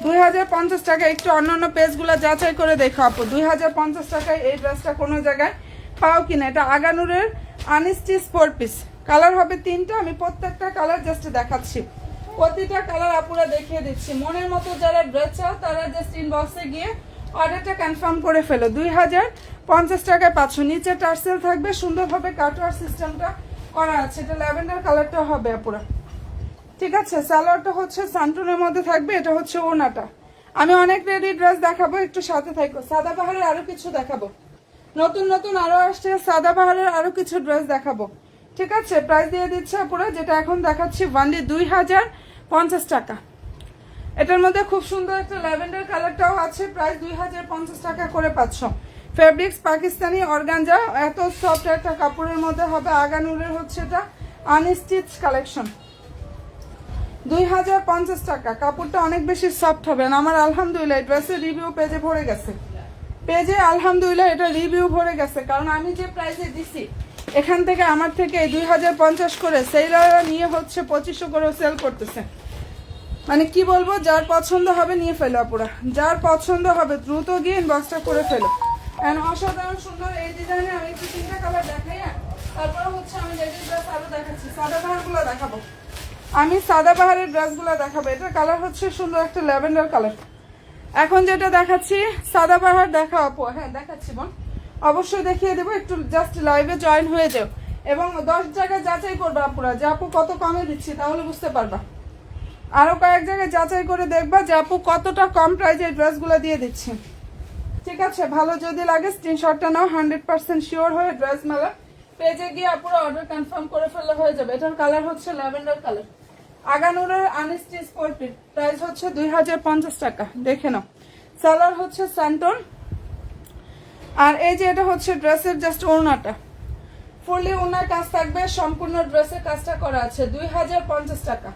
[SPEAKER 1] 2050 টাকা। একটু অন্যান্য পেজগুলো যাচাই করে দেখো আপু, 2050 টাকায় এই ড্রেসটা কোনো জায়গায় পাও কিনা। এটা আগানুরের আনস্টিচ 4 পিস। কালার হবে 3টা, আমি প্রত্যেকটা কালার জাস্ট দেখাচ্ছি, প্রতিটা কালার আপুরা দেখিয়ে দিচ্ছি। মনের মতো যারা ড্রেস চাও তারা জাস্ট ইনবক্সে গিয়ে অর্ডারটা কনফার্ম করে ফেলো। 2050 টাকায় 500। নিচে টার্সেল থাকবে, সুন্দরভাবে কাটওয়ার সিস্টেমটা করা আছে। এটা ল্যাভেন্ডার কালারটা হবে আপুরা, ঠিক আছে? সালোয়ারটা হচ্ছে সান্টুনের মধ্যে থাকবে, এটা হচ্ছে ওনাটা। আমি অনেক রেডি ড্রেস দেখাবো, একটু সাথে থাকো। সাদাবাহারের আরো কিছু দেখাবো, নতুন নতুন আরো আসছে সাদাবাহারের আরো কিছু ড্রেস দেখাবো, ঠিক আছে? প্রাইস দিয়ে দিচ্ছে পুরো, যেটা এখন দেখাচ্ছি ওনলি 2050 টাকা। এটার মধ্যে খুব সুন্দর একটা ল্যাভেন্ডার কালারটাও আছে, প্রাইস 2050 টাকা করে 500। ফেব্রিক্স পাকিস্তানি অর্গানজা, এত সফট একটা কাপড়ের মধ্যে হবে। আগানুরের হচ্ছে এটা আনস্টিচ কালেকশন, 2050 টাকা। কাপড়টা অনেক বেশি সফট হবে। আমার আলহামদুলিল্লাহ ড্রেসের রিভিউ পেজে ভরে গেছে, পেজে আলহামদুলিল্লাহ এটা রিভিউ ভরে গেছে। কারণ আমি যে প্রাইসে দিছি এখান থেকে আমার থেকে 2050 করে সেলাররা নিয়ে হচ্ছে 2500 করে সেল করতেছে। মানে কি বলবো, যার পছন্দ হবে নিয়ে ফেলো আপুরা, যার পছন্দ হবে দ্রুত গিয়ে ইনবক্সটা করে ফেলো। এন্ড অসাধারণ সুন্দর এই ডিজাইনে আমি একটু 3টা কালার দেখাই। তারপরে হচ্ছে আমি লেডিস ড্রেস আরো দেখাচ্ছি, সাদাবাহারগুলো দেখাবো। আমি সাদাবাহারের ড্রেসগুলো দেখাবো। এটা কালার হচ্ছে সুন্দর একটা ল্যাভেন্ডার কালার। এখন যেটা দেখাচ্ছি সাদাবাহার দেখা আপু, হ্যাঁ দেখাচ্ছি বোন, অবশ্যই দেখিয়ে দেবো। একটু জাস্ট লাইভে জয়েন হয়ে যাও এবং 10 জায়গায় যাচাই করবে আপুরা যে আপু কত কমে দিচ্ছি, তাহলে বুঝতে পারবা। আরো কয়েক জায়গায় যাচাই করে দেখবা যে আপু কতটা কম প্রাইসে ড্রেসগুলো দিয়ে দিচ্ছি, ঠিক আছে? ভালো যদি লাগে স্ক্রিনশটটা নাও, 100% শিওর হয়ে ড্রেস মেলা পেজে গিয়ে আপুরা অর্ডার কনফার্ম করে ফেললে হয়ে যাবে। এটার কালার হচ্ছে ল্যাভেন্ডার কালার, আগানুরের আনস্টিচ 4 পিস। প্রাইস হচ্ছে 2050 টাকা, দেখে নাও। সালোয়ার হচ্ছে স্যান্টন, আর এই যে এটা হচ্ছে ড্রেসের জাস্ট ওড়নাটা, ফুললি ওড়নার কাজ থাকবে, সম্পূর্ণ ড্রেসের কাজটা করা আছে। 2050 টাকা।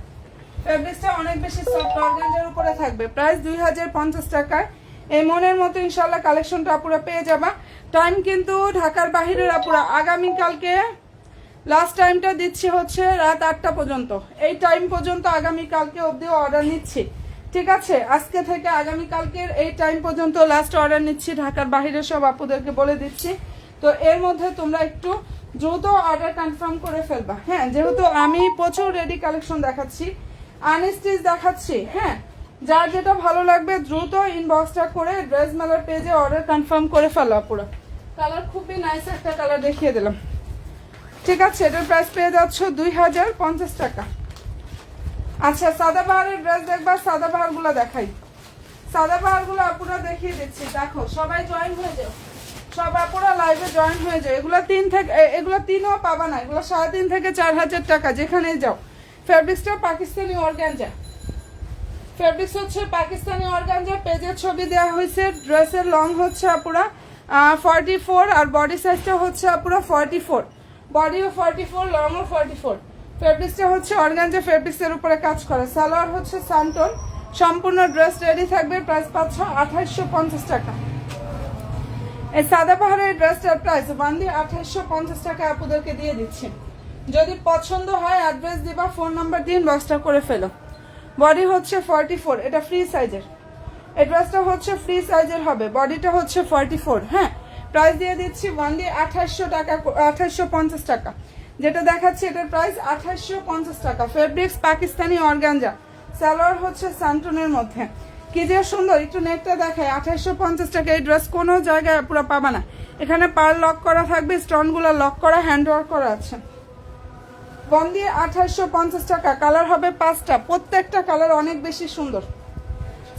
[SPEAKER 1] ফেব্রিক্সটা অনেক বেশি সফট অর্গানজার উপরে থাকবে। প্রাইস 2050 টাকায়। এই মনের মতো ইনশাল্লাহ কালেকশনটা আপুরা পেয়ে যাবা। টাইম কিন্তু ঢাকার বাহিরের আপুরা আগামীকালকে লাস্ট টাইমটা দিচ্ছি হচ্ছে রাত 8টা পর্যন্ত। এই টাইম পর্যন্ত আগামীকালকে অবধিও অর্ডার নিচ্ছি, ঠিক আছে? আজকে থেকে আগামীকালকের এই টাইম পর্যন্ত লাস্ট অর্ডার নিচ্ছি, ঢাকার বাহিরের সব আপুদেরকে বলে দিচ্ছি। তো এর মধ্যে তোমরা একটু দ্রুত অর্ডার কনফার্ম করে ফেলবা, হ্যাঁ? যেহেতু আমি প্রচুর রেডি কালেকশন দেখাচ্ছি, আনস্টিচ দেখাচ্ছি, হ্যাঁ? যার যেটা ভালো লাগবে দ্রুত ইনবক্সটা করে ড্রেস মেলার পেজে অর্ডার কনফার্ম করে ফেলো পুরো। কালার খুবই নাইস একটা কালার দেখিয়ে দিলাম। ঠিক আছে, এটার প্রাইস পেয়ে যাচ্ছ 2050 টাকা। আচ্ছা, সাদাবাহারের ড্রেস দেখবা, সাদাবাহারগুলো দেখাই। সাদাবাহারগুলো আপুরা দেখিয়ে দিচ্ছি। দেখো, সবাই জয়েন হয়ে যাও, সব আপুরা লাইভে জয়েন হয়ে যাও। এগুলো 3ও পাবা না, এগুলো 3.5 থেকে 4000 টাকা যেখানেই যাও। ফেব্রিক্সটা পাকিস্তানি অর্গানজা, ফেব্রিক্স হচ্ছে পাকিস্তানি অর্গানজা। পেজের ছবি দেওয়া হয়েছে। ড্রেসের লং হচ্ছে আপুরা 44 আর বডি সাইজটা হচ্ছে আপুরা 44, বডিও 44, লংও 44। ফেব্রিক্সটা হচ্ছে অর্গানজা ফেব্রিক্সের উপরে কাজ করে। সালোয়ার হচ্ছে সানটন। সম্পূর্ণ ড্রেস রেডি থাকবে। প্রাইস পাচ্ছ 2850 টাকা। এই সাদাবাহারের ড্রেসটার প্রাইস ওয়ানলি 2850 টাকা আপুদেরকে দিয়ে দিচ্ছি। যদি পছন্দ হয় অ্যাড্রেস দিবা, ফোন নাম্বার দিয়ে ইনবক্সটা করে ফেলো। বডি হচ্ছে 44, এটা ফ্রি সাইজের। এই ড্রেসটা হচ্ছে ফ্রি সাইজের হবে, বডিটা হচ্ছে 44। হ্যাঁ, প্রাইস দিয়ে দিচ্ছি ওয়ানলি 2800 টাকা, 2850 টাকা। যেটা দেখাচ্ছি এটার প্রাইস 2850 টাকা। ফেব্রিক্স পাকিস্তানি অর্গানজা, সালোয়ার হচ্ছে সান্টনের মধ্যে। কি যে সুন্দর, একটু নেটটা দেখায়। 2850 টাকা এই ড্রেস কোনো জায়গায় পুরো পাবা না। এখানে পার লক করা থাকবে, স্টোনগুলো লক করা, হ্যান্ড ওয়ার্ক করা আছে। বন্দি 2850 টাকা। কালার হবে 5টা, প্রত্যেকটা কালার অনেক বেশি সুন্দর।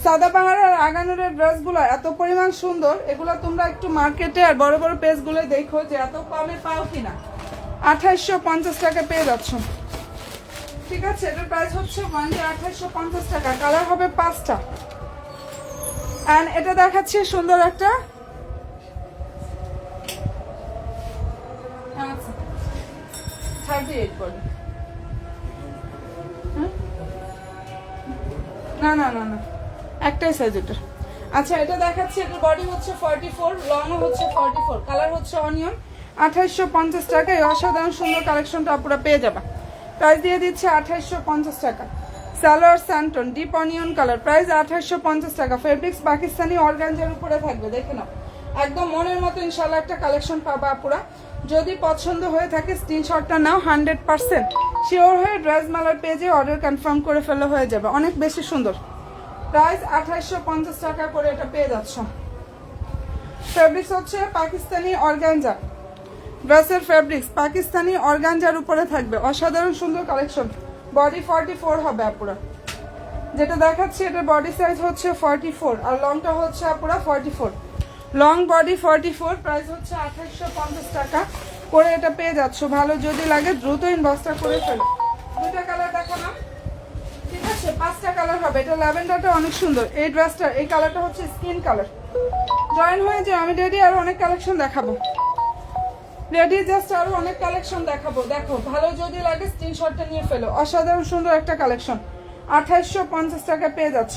[SPEAKER 1] সাদাবাহার আর আগানুরের ড্রেসগুলো এত পরিমাণ সুন্দর, এগুলো তোমরা একটু মার্কেটে আর বড় বড় পেজগুলো দেখো যে এত কমে পাও কিনা। 2850 টাকা পেয়ে যাচ্ছ। ঠিক আছে, এটার প্রাইস হচ্ছে 2850 টাকা। কালার হবে 5টা। এন্ড এটা দেখাচ্ছি সুন্দর একটা, আচ্ছা 38 বডি। না না না না, একটাই সাইজ এটা। আচ্ছা, এটা দেখাচ্ছি, এটার বডি হচ্ছে 44, লংও হচ্ছে 44, কালার হচ্ছে অনিয়ন। 2850 টাকা। এই অসাধারণ সুন্দর কালেকশনটা আপনারা পেয়ে যাবেন। প্রাইস দিয়ে দিচ্ছে 2850 টাকা। সালোয়ার স্যান্টন ডিপ অনিয়ন কালার, প্রাইস 2850 টাকা। ফেব্রিক্স পাকিস্তানি অর্গানজার উপরে থাকবে, দেখে নাও। একদম মনের মতো ইনশাল্লাহ একটা কালেকশন পাবা আপুরা। যদি পছন্দ হয়ে থাকে স্ক্রিনশটটা নাও, 100% শিওর হয়ে ড্রেস মালার পেজে অর্ডার কনফার্ম করে ফেলে হয়ে যাবে। অনেক বেশি সুন্দর। প্রাইস 2850 টাকা করে এটা পেয়ে যাচ্ছ। ফেব্রিক্স হচ্ছে পাকিস্তানি অর্গানজা, ড্রেসের ফেব্রিক্স পাকিস্তানি অর্গানজার উপরে থাকবে। অসাধারণ সুন্দর কালেকশন। বডি 44 হবে আপুরা। যেটা দেখাচ্ছি এটা বডি সাইজ হচ্ছে 44 আর লংটা হচ্ছে আপুরা 44, লং বডি 44। প্রাইস হচ্ছে 2850 টাকা করে এটা পেয়ে যাচ্ছ। ভালো যদি লাগে দ্রুত ইনবক্সটা করে ফেলো। দুইটা কালার দেখালাম, ঠিক আছে, 5টা কালার হবে। এটা ল্যাভেন্ডারটা অনেক সুন্দর। এই ড্রেসটা, এই কালারটা হচ্ছে স্কিন কালার। জয়েন হয়ে যে আমি রেডি, আরো অনেক কালেকশন দেখাবো। রেডি, জাস্ট আরো অনেক কালেকশন দেখাবো। দেখো, ভালো যদি লাগে স্ক্রিনশটটা নিয়ে ফেলো। অসাধারণ সুন্দর একটা কালেকশন। 2850 টাকা পেয়ে যাচ্ছ।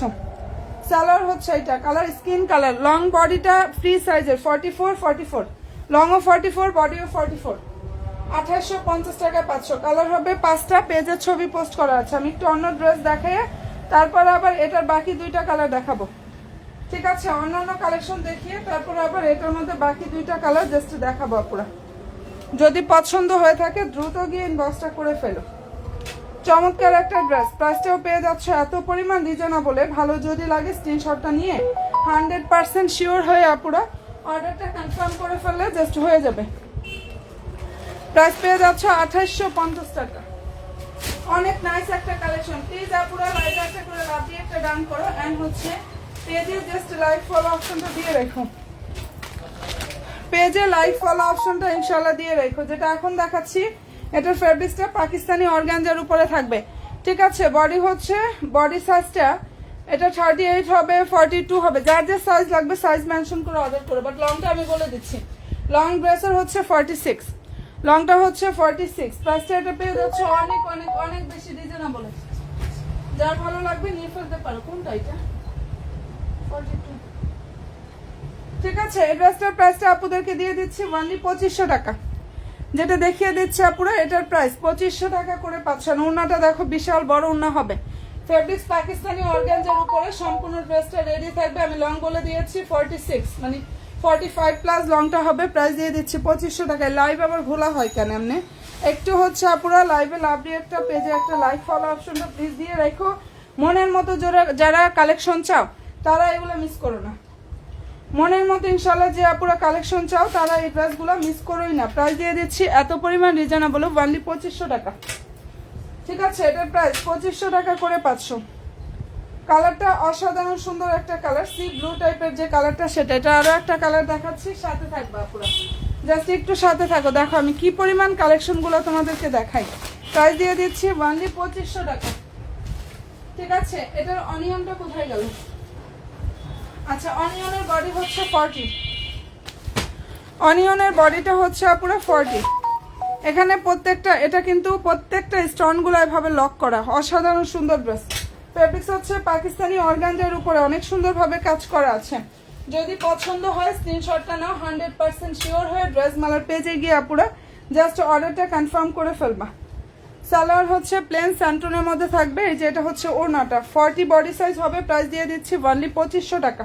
[SPEAKER 1] সালোয়ার হচ্ছে এটা, কালার স্কিন কালার। লং বডিটা ফ্রি সাইজের 44, 44, লংও 44, বডিও 44। 2850 টাকায় পাচ্ছ। কালার হবে 5টা। পেজের ছবি পোস্ট করা আছে। আমি একটু অন্য ড্রেস দেখাই, তারপর আবার এটার বাকি 2টা কালার দেখাবো। ঠিক আছে, অন্যান্য কালেকশন দেখিয়ে তারপর আবার এটার মধ্যে বাকি 2টা কালার জাস্ট দেখাবো আপুরা। যদি পছন্দ হয়ে থাকে দ্রুত গিয়ে ইনবক্সটা করে ফেলো। চমৎকার একটা ড্রেস, প্রাইসটাও পেয়ে যাচ্ছে এত পরিমাণ রিজনেবলে। ভালো যদি লাগে স্ক্রিনশটটা নিয়ে 100% শিওর হয়ে আপুরা অর্ডারটা কনফার্ম করে ফেললে জাস্ট হয়ে যাবে। প্রাইস পেয়ে যাচ্ছে 2850 টাকা। অনেক নাইস একটা কালেকশন। প্লিজ আপুরা লাইক একটা করে লাভ দিয়ে একটা ডান করো। এন্ড হচ্ছে পেজে জাস্ট লাইক ফলো অপশনটা দিয়ে রেখো। পেজে লাইক ফলো অপশনটা ইনশাল্লাহ দিয়ে রেখো। যেটা এখন দেখাচ্ছি এটার ফেব্রিক্সটা পাকিস্তানি অর্গানজার উপরে থাকবে। ঠিক আছে, বডি হচ্ছে, বডি সাইজটা এটা 38 হবে, 42 হবে। যার যে সাইজ লাগবে সাইজ মেনশন করে অর্ডার করো। বাট লংটা আমি বলে দিচ্ছি, লং ড্রেসের হচ্ছে 46, লংটা হচ্ছে 46। প্রাইসটা এটা পেয়ে যাচ্ছে অনেক অনেক অনেক বেশি রিজনেবল। যার ভালো লাগবে নিয়ে ফেলতে পারো। কোনটা এটা? 42। ঠিক আছে, এই ড্রেসটার প্রাইসটা আপুদেরকে দিয়ে দিচ্ছি ওনলি 2500 টাকা। যেটা দেখিয়ে দিচ্ছে আপুরা, এটার প্রাইস 2500 টাকা করে পাচ্ছেন। ওড়নাটা দেখো, বিশাল বড় ওড়না হবে। ফেব্রিক্স পাকিস্তানি অর্গানজার উপরে সম্পূর্ণ ড্রেসটা রেডি থাকবে। আমি লং বলে দিয়েছি 46, মানে 45 প্লাস লংটা হবে। প্রাইস দিয়ে দিচ্ছি 2500 টাকায়। লাইভ আবার ভোলা হয় কেন এমনি? একটু হচ্ছে আপুরা লাইভে লাভ দিয়ে একটা পেজে একটা লাইক ফলো অপশনটা প্লিজ দিয়ে রেখো। মনের মতো যারা কালেকশন চাও তারা এগুলো মিস করো না। মনের মতো ইনশাল্লাহ যে আপুরা কালেকশন চাও তারা এই ড্রেসগুলো মিস করোই না। প্রাইস দিয়ে দিচ্ছি এত পরিমাণ রিজনেবল, অনলি 2500 টাকা। ঠিক আছে, এটার প্রাইস 2500 টাকা করে পাচ্ছ। কালারটা অসাধারণ সুন্দর একটা কালার, সি ব্লু টাইপের যে কালারটা সেটা। এটা আরো একটা কালার দেখাচ্ছি, সাথে থাকবে আপুরা, জাস্ট একটু সাথে থাকো। দেখো আমি কি পরিমাণ কালেকশনগুলো তোমাদেরকে দেখাই। প্রাইস দিয়ে দিচ্ছি অনলি 2500 টাকা। ঠিক আছে, এটার অনিয়নটা কোথায় গেল? আচ্ছা, অনিয়নের বডি হচ্ছে 40, অনিয়নের বডিটা হচ্ছে পুরো 40। এখানে প্রত্যেকটা, এটা কিন্তু প্রত্যেকটা স্টোনগুলো এভাবে লক করা, অসাধারণ সুন্দর ড্রেস। ফেব্রিক্স হচ্ছে পাকিস্তানি অর্গানজার উপরে অনেক সুন্দরভাবে কাজ করা আছে। যদি পছন্দ হয় স্ক্রিনশটটা নাও, 100% শিওর হয়ে ড্রেস মালার পেজে গিয়ে আপুরা জাস্ট অর্ডারটা কনফার্ম করে ফেলবা। সালোয়ার হচ্ছে প্লেন স্যান্টনের মধ্যে থাকবে। এই যে এটা হচ্ছে ওড়নাটা, 40 বডি সাইজ হবে। প্রাইস দিয়ে দিচ্ছি অনলি 2500 টাকা।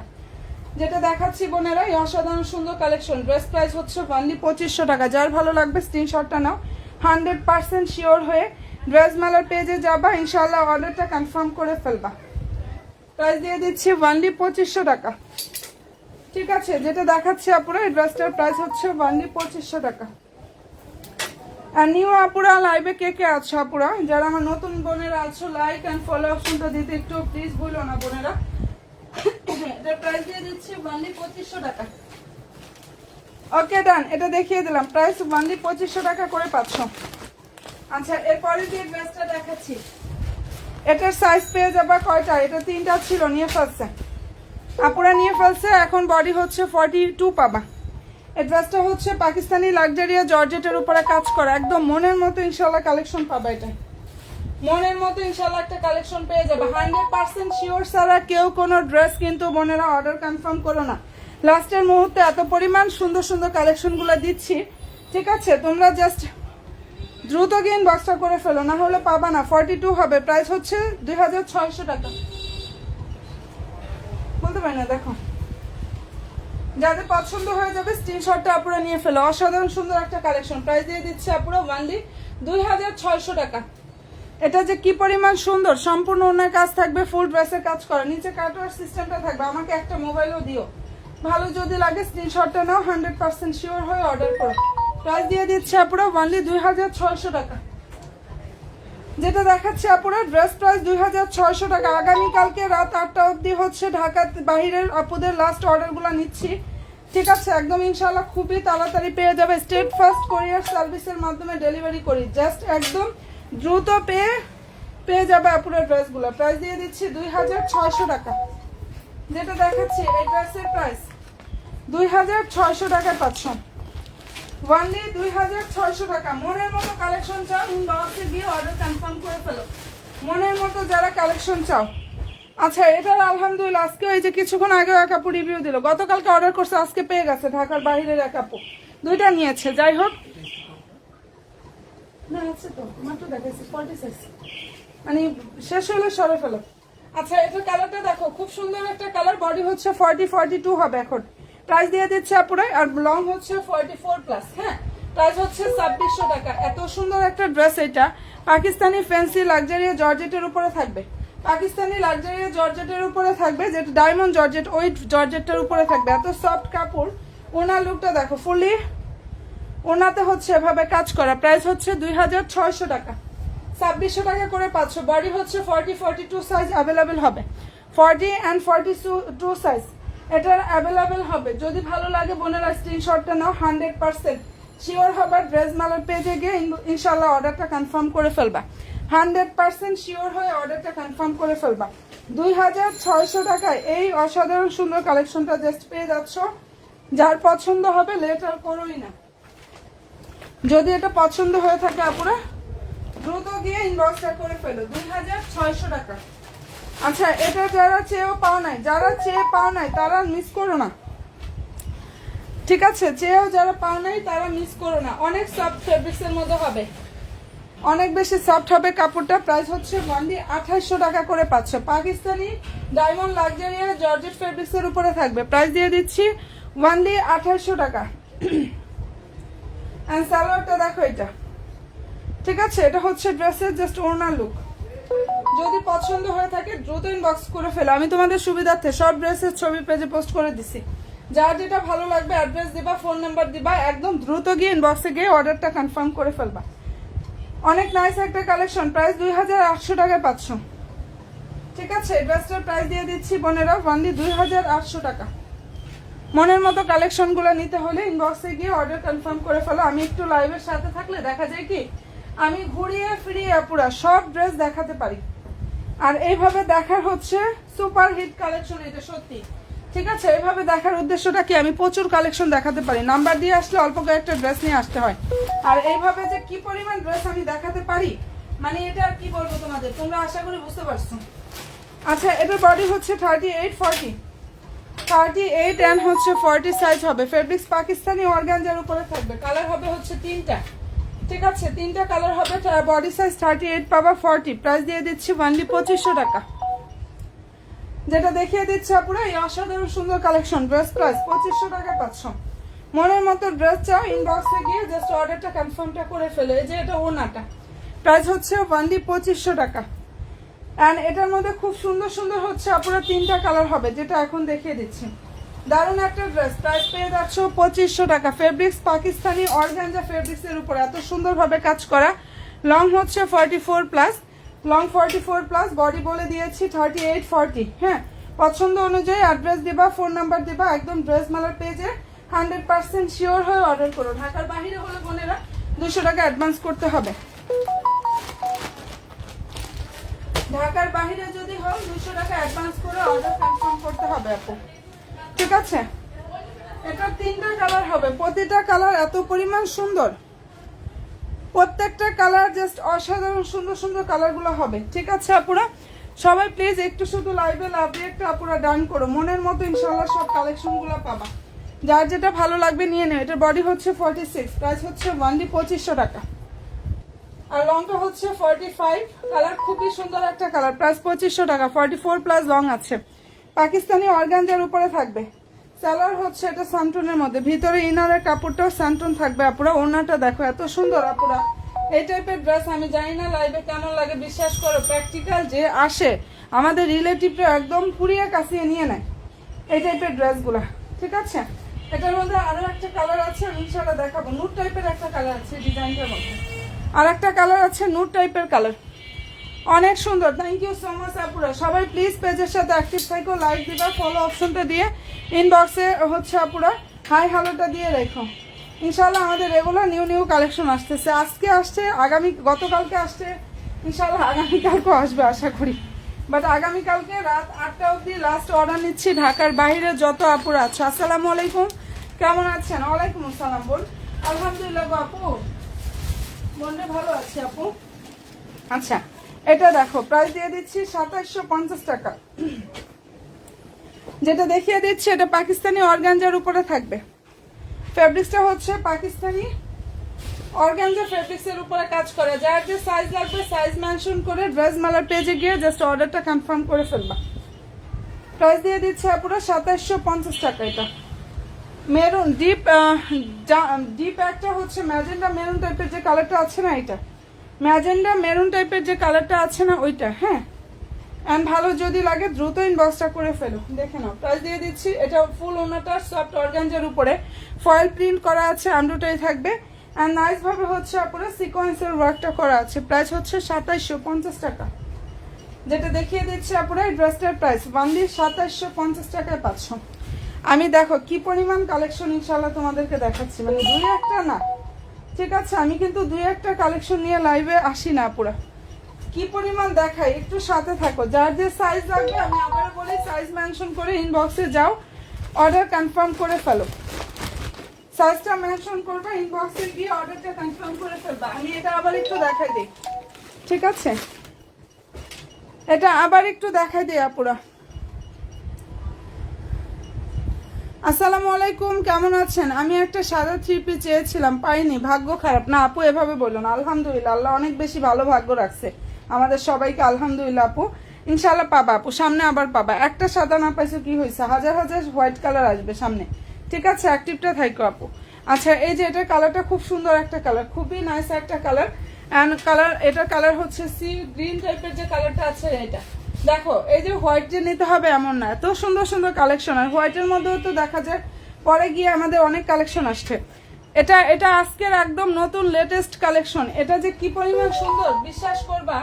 [SPEAKER 1] যেটা দেখাচ্ছি বোনেরা, এই অসাধারণ সুন্দর কালেকশন, ড্রেস প্রাইস হচ্ছে অনলি 2500 টাকা। যার ভালো লাগবে স্ক্রিনশটটা নাও, 100% শিওর হয়ে ড্রেস মেলার পেজে যাবা, ইনশাআল্লাহ অর্ডারটা কনফার্ম করে ফেলবা। প্রাইস দিয়ে দিচ্ছি অনলি 2500 টাকা। ঠিক আছে, যেটা দেখাচ্ছি আপুরা, এই ড্রেসটার প্রাইস হচ্ছে অনলি 2500 টাকা। আর নিউ আপুরা লাইভে কে কে আছো আপুরা? যারা আমার নতুন বোনেরা আছো, লাইক অ্যান্ড ফলো অপশনটা দিতে একটু প্লিজ ভুলো না বোনেরা। এটার প্রাইস দিয়ে দিচ্ছি অনলি 2500 টাকা। ওকে ডান, এটা দেখিয়ে দিলাম, প্রাইস অনলি 2500 টাকা করে পাচ্ছ। আচ্ছা, এরপরে যে ড্রেসটা দেখাচ্ছি, এটার সাইজ পেয়ে যাবা কয়টা? এটা 3টা ছিল, নিয়ে ফেলছে আপুরা, নিয়ে ফেলছে। এখন বডি হচ্ছে 42 পাবা। এই ড্রেসটা হচ্ছে পাকিস্তানি লাক্সারিয়া জর্জেটের উপরে কাজ করা, একদম মনের মতো ইনশাল্লাহ কালেকশন পাবা। এটা মনের মতো ইনশাল্লাহ একটা কালেকশন পেয়ে যাবে। 100% শিওর ছাড়া কেউ কোনো ড্রেস কিন্তু বোনেরা অর্ডার কনফার্ম করো না। লাস্টের মুহূর্তে এত পরিমাণ সুন্দর সুন্দর কালেকশনগুলো দিচ্ছি। ঠিক আছে, তোমরা জাস্ট দ্রুত গিয়ে ইনবক্সটা করে ফেলো, না হলে পাবা না। 42 হবে, প্রাইস হচ্ছে 2600 টাকা। বলতে পারি না, দেখো যাদের পছন্দ হয়ে যাবে স্ক্রিনশটটা আপুরা নিয়ে ফেলো। অসাধারণ সুন্দর একটা কালেকশন, প্রাইস দিয়ে দিচ্ছে আপুরা অনলি 2600 টাকা। এটা যে কি পরিমাণ সুন্দর, সম্পূর্ণ ওনার কাজ থাকবে, ফুল ড্রেসের কাজ করা, নিচে কাটওয়ার সিস্টেমটা থাকবে। আমাকে একটা মোবাইলও দিও, ভালো যদি লাগে স্ক্রিনশটটা নাও, 100% শিওর হয়ে অর্ডার করো। প্রাইস দিয়ে দিচ্ছে আপুরা অনলি 2600 টাকা। যেটা দেখাচ্ছে আপুরা, ড্রেস প্রাইস 2600 টাকা। আগামীকালকে রাত 8টা অবধি হচ্ছে ঢাকা বাহিরের আপুদের লাস্ট অর্ডারগুলো নিচ্ছি। ঠিক আছে, একদম ইনশাল্লাহ খুবই তাড়াতাড়ি পেয়ে যাবে। স্টেট ফার্স্ট কোরিয়ার সার্ভিসের মাধ্যমে ডেলিভারি করি, জাস্ট একদম দ্রুত পেয়ে যাবে আপুরা ড্রেসগুলো। প্রাইস দিয়ে দিচ্ছি 2600 টাকা। যেটা দেখাচ্ছি এই ড্রেসের প্রাইস 2600 টাকায় পাচ্ছ, অনলি 2600 টাকা। মনের মতো কালেকশন চাও, ইনবক্সে গিয়ে অর্ডার কনফার্ম করে ফেলো, মনের মতো যারা কালেকশন চাও। আচ্ছা, এটার আলহামদুলিল্লাহ আজকে এই যে কিছুক্ষণ আগেও এক আপু রিভিউ দিল, গতকালকে অর্ডার করছে, আজকে পেয়ে গেছে। ঢাকার বাইরের এক আপু 2টা নিয়েছে। যাই হোক, না আছে তো মাত্র দেখাইছি 46, মানে শেষ হলে সরে ফেলো। আচ্ছা, এটার কালারটা দেখো, খুব সুন্দর একটা কালার। বডি হচ্ছে 42 হবে এখন। প্রাইস দিয়ে দিচ্ছে আপুরাই, আর লং হচ্ছে 44+। হ্যাঁ, প্রাইস হচ্ছে 2600 টাকা। এত সুন্দর একটা ড্রেস, এটা পাকিস্তানি ফ্যান্সি লাক্সারিয়া জর্জেটের উপরে থাকবে। পাকিস্তানি লাক্সারিয়া জর্জেটের উপরে থাকবে, যেটা ডায়মন্ড জর্জেট, ওই জর্জেটটার উপরে থাকবে। এত সফট কাপড়। ওনার লুকটা দেখো, ফুলি ওনাতে হচ্ছে এভাবে কাজ করা। প্রাইস হচ্ছে 2600 টাকা। 2600 টাকা করে পাচ্ছ। বডি হচ্ছে 40-42 সাইজ অ্যাভেলেবেল হবে, 40 and 42 সাইজ এটার অ্যাভেলেবেল হবে। যদি ভালো লাগে বোনেরা স্ক্রিনশটটা নাও, 100% শিওর হবে ড্রেস মালার পেজে গিয়ে ইনশাল্লাহ অর্ডারটা কনফার্ম করে ফেলবা। 100% শিওর হয়ে অর্ডারটা কনফার্ম করে ফেলবা। 2600 টাকায় এই অসাধারণ সুন্দর কালেকশনটা জাস্ট পেয়ে যাচ্ছ। যার পছন্দ হবে লেট আর করোই না। যদি এটা পছন্দ হয়ে থাকে আপুরা দ্রুত গিয়ে ইনবক্সটা করে ফেলো। 2600 টাকা। আচ্ছা, এটা যারা চেয়েও পাও নাই, যারা চেয়ে পাও নাই তারা মিস করো না। ঠিক আছে, চেয়েও যারা পাও নাই তারা মিস করো না। অনেক সফট ফেব্রিক্সের মধ্যে হবে, অনেক বেশি সফট হবে কাপড়টা। প্রাইস হচ্ছে অনলি 2800 টাকা করে পাচ্ছ। পাকিস্তানি ডায়মন্ড লাক্সারিয়া জর্জেট ফেব্রিক্সের উপরে থাকবে। প্রাইস দিয়ে দিচ্ছি অনলি 2800 টাকা। এন্ড সালোয়ারটা দেখো এটা। ঠিক আছে, এটা হচ্ছে ড্রেসের জাস্ট ওড়নার লুক। যদি পছন্দ হয়ে থাকে দ্রুত ইনবক্স করে ফেলো। আমি তোমাদের সুবিধার্থে সব ড্রেসের ছবি পেজে পোস্ট করে দিছি, যার যেটা ভালো লাগবে অ্যাড্রেস দিবা, ফোন নাম্বার দিবা, একদম দ্রুত গিয়ে ইনবক্সে গিয়ে অর্ডারটা কনফার্ম করে ফেলবা। অনেক নাইস একটা কালেকশন, প্রাইস 2800 টাকায় পাচ্ছ। ঠিক আছে, ড্রেসটার প্রাইস দিয়ে দিচ্ছি বোনেরা অনলি 2800 টাকা। মনের মতো কালেকশনগুলো নিতে হলে ইনবক্সে গিয়ে অর্ডার কনফার্ম করে ফেলো। আমি একটু লাইভের সাথে থাকলে দেখা যায় কি আমি ঘুরিয়ে ফিরিয়ে পুরো সব ড্রেস দেখাতে পারি। আর এইভাবে দেখার হচ্ছে সুপার হিট কালেকশন এটা সত্যি। ঠিক আছে, এইভাবে দেখার উদ্দেশ্যটা কি আমি প্রচুর কালেকশন দেখাতে পারি, নাম্বার দিয়ে আসলে অল্প কয়েকটা ড্রেস নিয়ে আসতে হয়। আর এইভাবে যে কি পরিমাণ ড্রেস আমি দেখাতে পারি মানে এটা আর কি বলবো তোমাদের, তোমরা আশা করি বুঝতে পারছো। আচ্ছা, এটার বডি হচ্ছে 38 40 38 এন্ড হচ্ছে 40 সাইজ হবে। ফেব্রিক্স পাকিস্তানি অর্গানজার উপরে থাকবে। কালার হবে হচ্ছে তিনটা। ঠিক আছে, তিনটা কালার হবে। বডি সাইজ 38 পাবা 40। প্রাইস দিয়ে দিচ্ছি অনলি 2500 টাকা। যেটা দেখিয়ে দিচ্ছে পুরো এই অসাধারণ সুন্দর কালেকশন, ড্রেস প্রাইস 2500 টাকা পাচ্ছ। মনের মতো ড্রেস চাও ইনবক্সে গিয়ে জাস্ট অর্ডারটা কনফার্মটা করে ফেলে। এই যে এটা ওনাটা, প্রাইস হচ্ছে অনলি 2500 টাকা। অ্যান্ড এটার মধ্যে খুব সুন্দর সুন্দর হচ্ছে আপনারা তিনটা কালার হবে, যেটা এখন দেখিয়ে দিচ্ছি। দারুণ একটা ড্রেস, প্রাইস পেয়ে যাচ্ছ 2500 টাকা। ফেব্রিক্স পাকিস্তানি অর্গানজা ফেব্রিক্সের উপর এত সুন্দরভাবে কাজ করা। লং হচ্ছে 44+, লং 44+, বডি বলে দিয়েছি 38 40। হ্যাঁ, পছন্দ অনুযায়ী অ্যাড্রেস দিবা, ফোন নাম্বার দিবা, একদম ড্রেস মেলার পেজে 100% শিওর হয়ে অর্ডার করো। ঢাকার বাইরে হলে বোনেরা 200 টাকা অ্যাডভান্স করতে হবে। ঢাকার বাইরে যদি হয় 200 টাকা অ্যাডভান্স করে অর্ডার কনফার্ম করতে হবে আপু। ঠিক আছে, এটা তিনটা কালার হবে, প্রতিটা কালার এত পরিমাণ সুন্দর, প্রত্যেকটা কালার জাস্ট অসাধারণ সুন্দর সুন্দর কালারগুলো হবে। ঠিক আছে আপুরা, সবাই প্লিজ একটু শুধু লাইভে লাভ দিয়ে একটা আপুরা ডান করো। মনের মতো ইনশাল্লাহ সব কালেকশনগুলো পাবা, যার যেটা ভালো লাগবে নিয়ে নেও। এটার বডি হচ্ছে 46, প্রাইস হচ্ছে অনলি 2500 টাকা। আর লংটা হচ্ছে 45, কালার খুবই সুন্দর একটা কালার, প্রাইস 2500 টাকা। 44+ লং আছে, পাকিস্তানি অর্গানজার উপরে থাকবে। সালোয়ার হচ্ছে এটা স্যান্টনের মধ্যে, ভিতরে ইনারের কাপড়টাও স্যান্টন থাকবে আপুরা। ওড়নাটা দেখো এত সুন্দর আপুরা। এই টাইপের ড্রেস আমি জানি না লাইভে কেমন লাগে, বিশ্বাস করো প্র্যাকটিক্যাল যে আসে আমাদের রিলেটিভরা একদম পুড়িয়ে কাছিয়ে নিয়ে নেয় এই টাইপের ড্রেসগুলা। ঠিক আছে, এটার মধ্যে আরো একটা কালার আছে, আমি ইনশাআল্লাহ দেখাবো। নুট টাইপের একটা কালার আছে ডিজাইনটার মধ্যে, আর একটা কালার আছে নুট টাইপের কালার, অনেক সুন্দর। থ্যাংক ইউ সো মাচ আপুরা। সবাই প্লিজ পেজের সাথে অ্যাক্টিভ থাকো, লাইক দিবা, ফলো অপশনটা দিয়ে ইনবক্সে হচ্ছে আপুরা হাই হ্যালোটা দিয়ে রেখো। ইনশাল্লাহ আমাদের রেগুলার নিউ নিউ কালেকশন আসতেছে। আজকে আসছে, গতকালকে আসছে, ইনশাল্লাহ আগামীকালকেও আসবে আশা করি। বাট আগামীকালকে রাত 8টা অবধি লাস্ট অর্ডার নিচ্ছি ঢাকার বাইরে যত আপুরা আছে। আসসালামু আলাইকুম, কেমন আছেন? ওয়ালাইকুম আসসালাম বোন, আলহামদুলিল্লাহ আপু, বোনরে ভালো আছে আপু। আচ্ছা, এটা দেখো প্রাইস দিয়ে দিচ্ছি 2750 টাকা। যেটা দেখিয়ে দিচ্ছি এটা পাকিস্তানি অর্গানজার উপরে থাকবে। ফেব্রিক্সটা হচ্ছে পাকিস্তানি অর্গানজা ফেব্রিক্সের উপরে কাজ করে। যার যে সাইজ লাগবে সাইজ মেনশন করে ড্রেস মেলার পেজে গিয়ে জাস্ট অর্ডারটা কনফার্ম করে ফেলবা। প্রাইস দিয়ে দিচ্ছে আপুরা 2750 টাকা। এটা মেরুন ডিপ একটা হচ্ছে ম্যাজেন্ডা মেরুন টাইপের যে কালারটা আছে না, এটা ম্যাজেন্ডা মেরুন টাইপের যে কালারটা আছে না ওইটা। হ্যাঁ, অ্যান্ড ভালো যদি লাগে দ্রুত ইনবক্সটা করে ফেলো, দেখে নাও। প্রাইস দিয়ে দিচ্ছি, এটা ফুল ওনাটা সফট অর্গানজার উপরে ফয়েল প্রিন্ট করা আছে, আন্ডুটাই থাকবে। অ্যান্ড নাইস ভাবে হচ্ছে আপনারা সিকোয়েন্সের ওয়ার্কটা করা আছে। প্রাইস হচ্ছে 2750 টাকা। যেটা দেখিয়ে দিচ্ছি আপনারা এই ড্রেসটার প্রাইস অনলি 2750 টাকায় পাচ্ছ। আমি দেখো কি পরিমাণ কালেকশন ইনশাল্লাহ তোমাদেরকে দেখাচ্ছি, মানে দুই একটা না। ঠিক আছে, আমি কিন্তু দুই একটা কালেকশন নিয়ে লাইভে আসি না পুরা, কি পরিমাণ দেখাই, একটু সাথে থাকো। যার যে সাইজ লাগবে আমি আবারও বলি সাইজ মেনশন করে ইনবক্সে যাও, অর্ডার কনফার্ম করে ফেলো। সাইজটা মেনশন করবে, ইনবক্সে গিয়ে অর্ডারটা কনফার্ম করে ফেলবা। আমি এটা আবার একটু দেখাই দিই। ঠিক আছে, এটা আবার একটু দেখাই দিই আপুরা। আসসালামু আলাইকুম, কেমন আছেন? আমি একটা সাদা 3 পিস চেয়েছিলাম, পাইনি, ভাগ্য খারাপ। না আপু এভাবে বলুন, আলহামদুলিল্লাহ, আল্লাহ অনেক বেশি ভালো ভাগ্য রাখছে আমাদের সবাইকে, আলহামদুলিল্লাহ আপু। ইনশাল্লাহ পাবা আপু, সামনে আবার পাবা। একটা সাদা না পাইছো কি হয়েছে, হাজার হাজার হোয়াইট কালার আসবে সামনে। ঠিক আছে, অ্যাক্টিভটা থাকো আপু। আচ্ছা, এই যে এটার কালারটা খুব সুন্দর একটা কালার, খুবই নাইস একটা কালার। অ্যান্ড কালার, এটার কালার হচ্ছে সি গ্রিন টাইপের যে কালারটা আছে এটা। দেখো এই যে হোয়াইট যে নিতে হবে এমন না, এত সুন্দর সুন্দর কালেকশন। আর হোয়াইটের মধ্যেও তো দেখা যায় পরে গিয়ে আমাদের অনেক কালেকশন আসছে। এটা এটা আজকের একদম নতুন লেটেস্ট কালেকশন। এটা যে কি পরিমাণ সুন্দর বিশ্বাস করবা,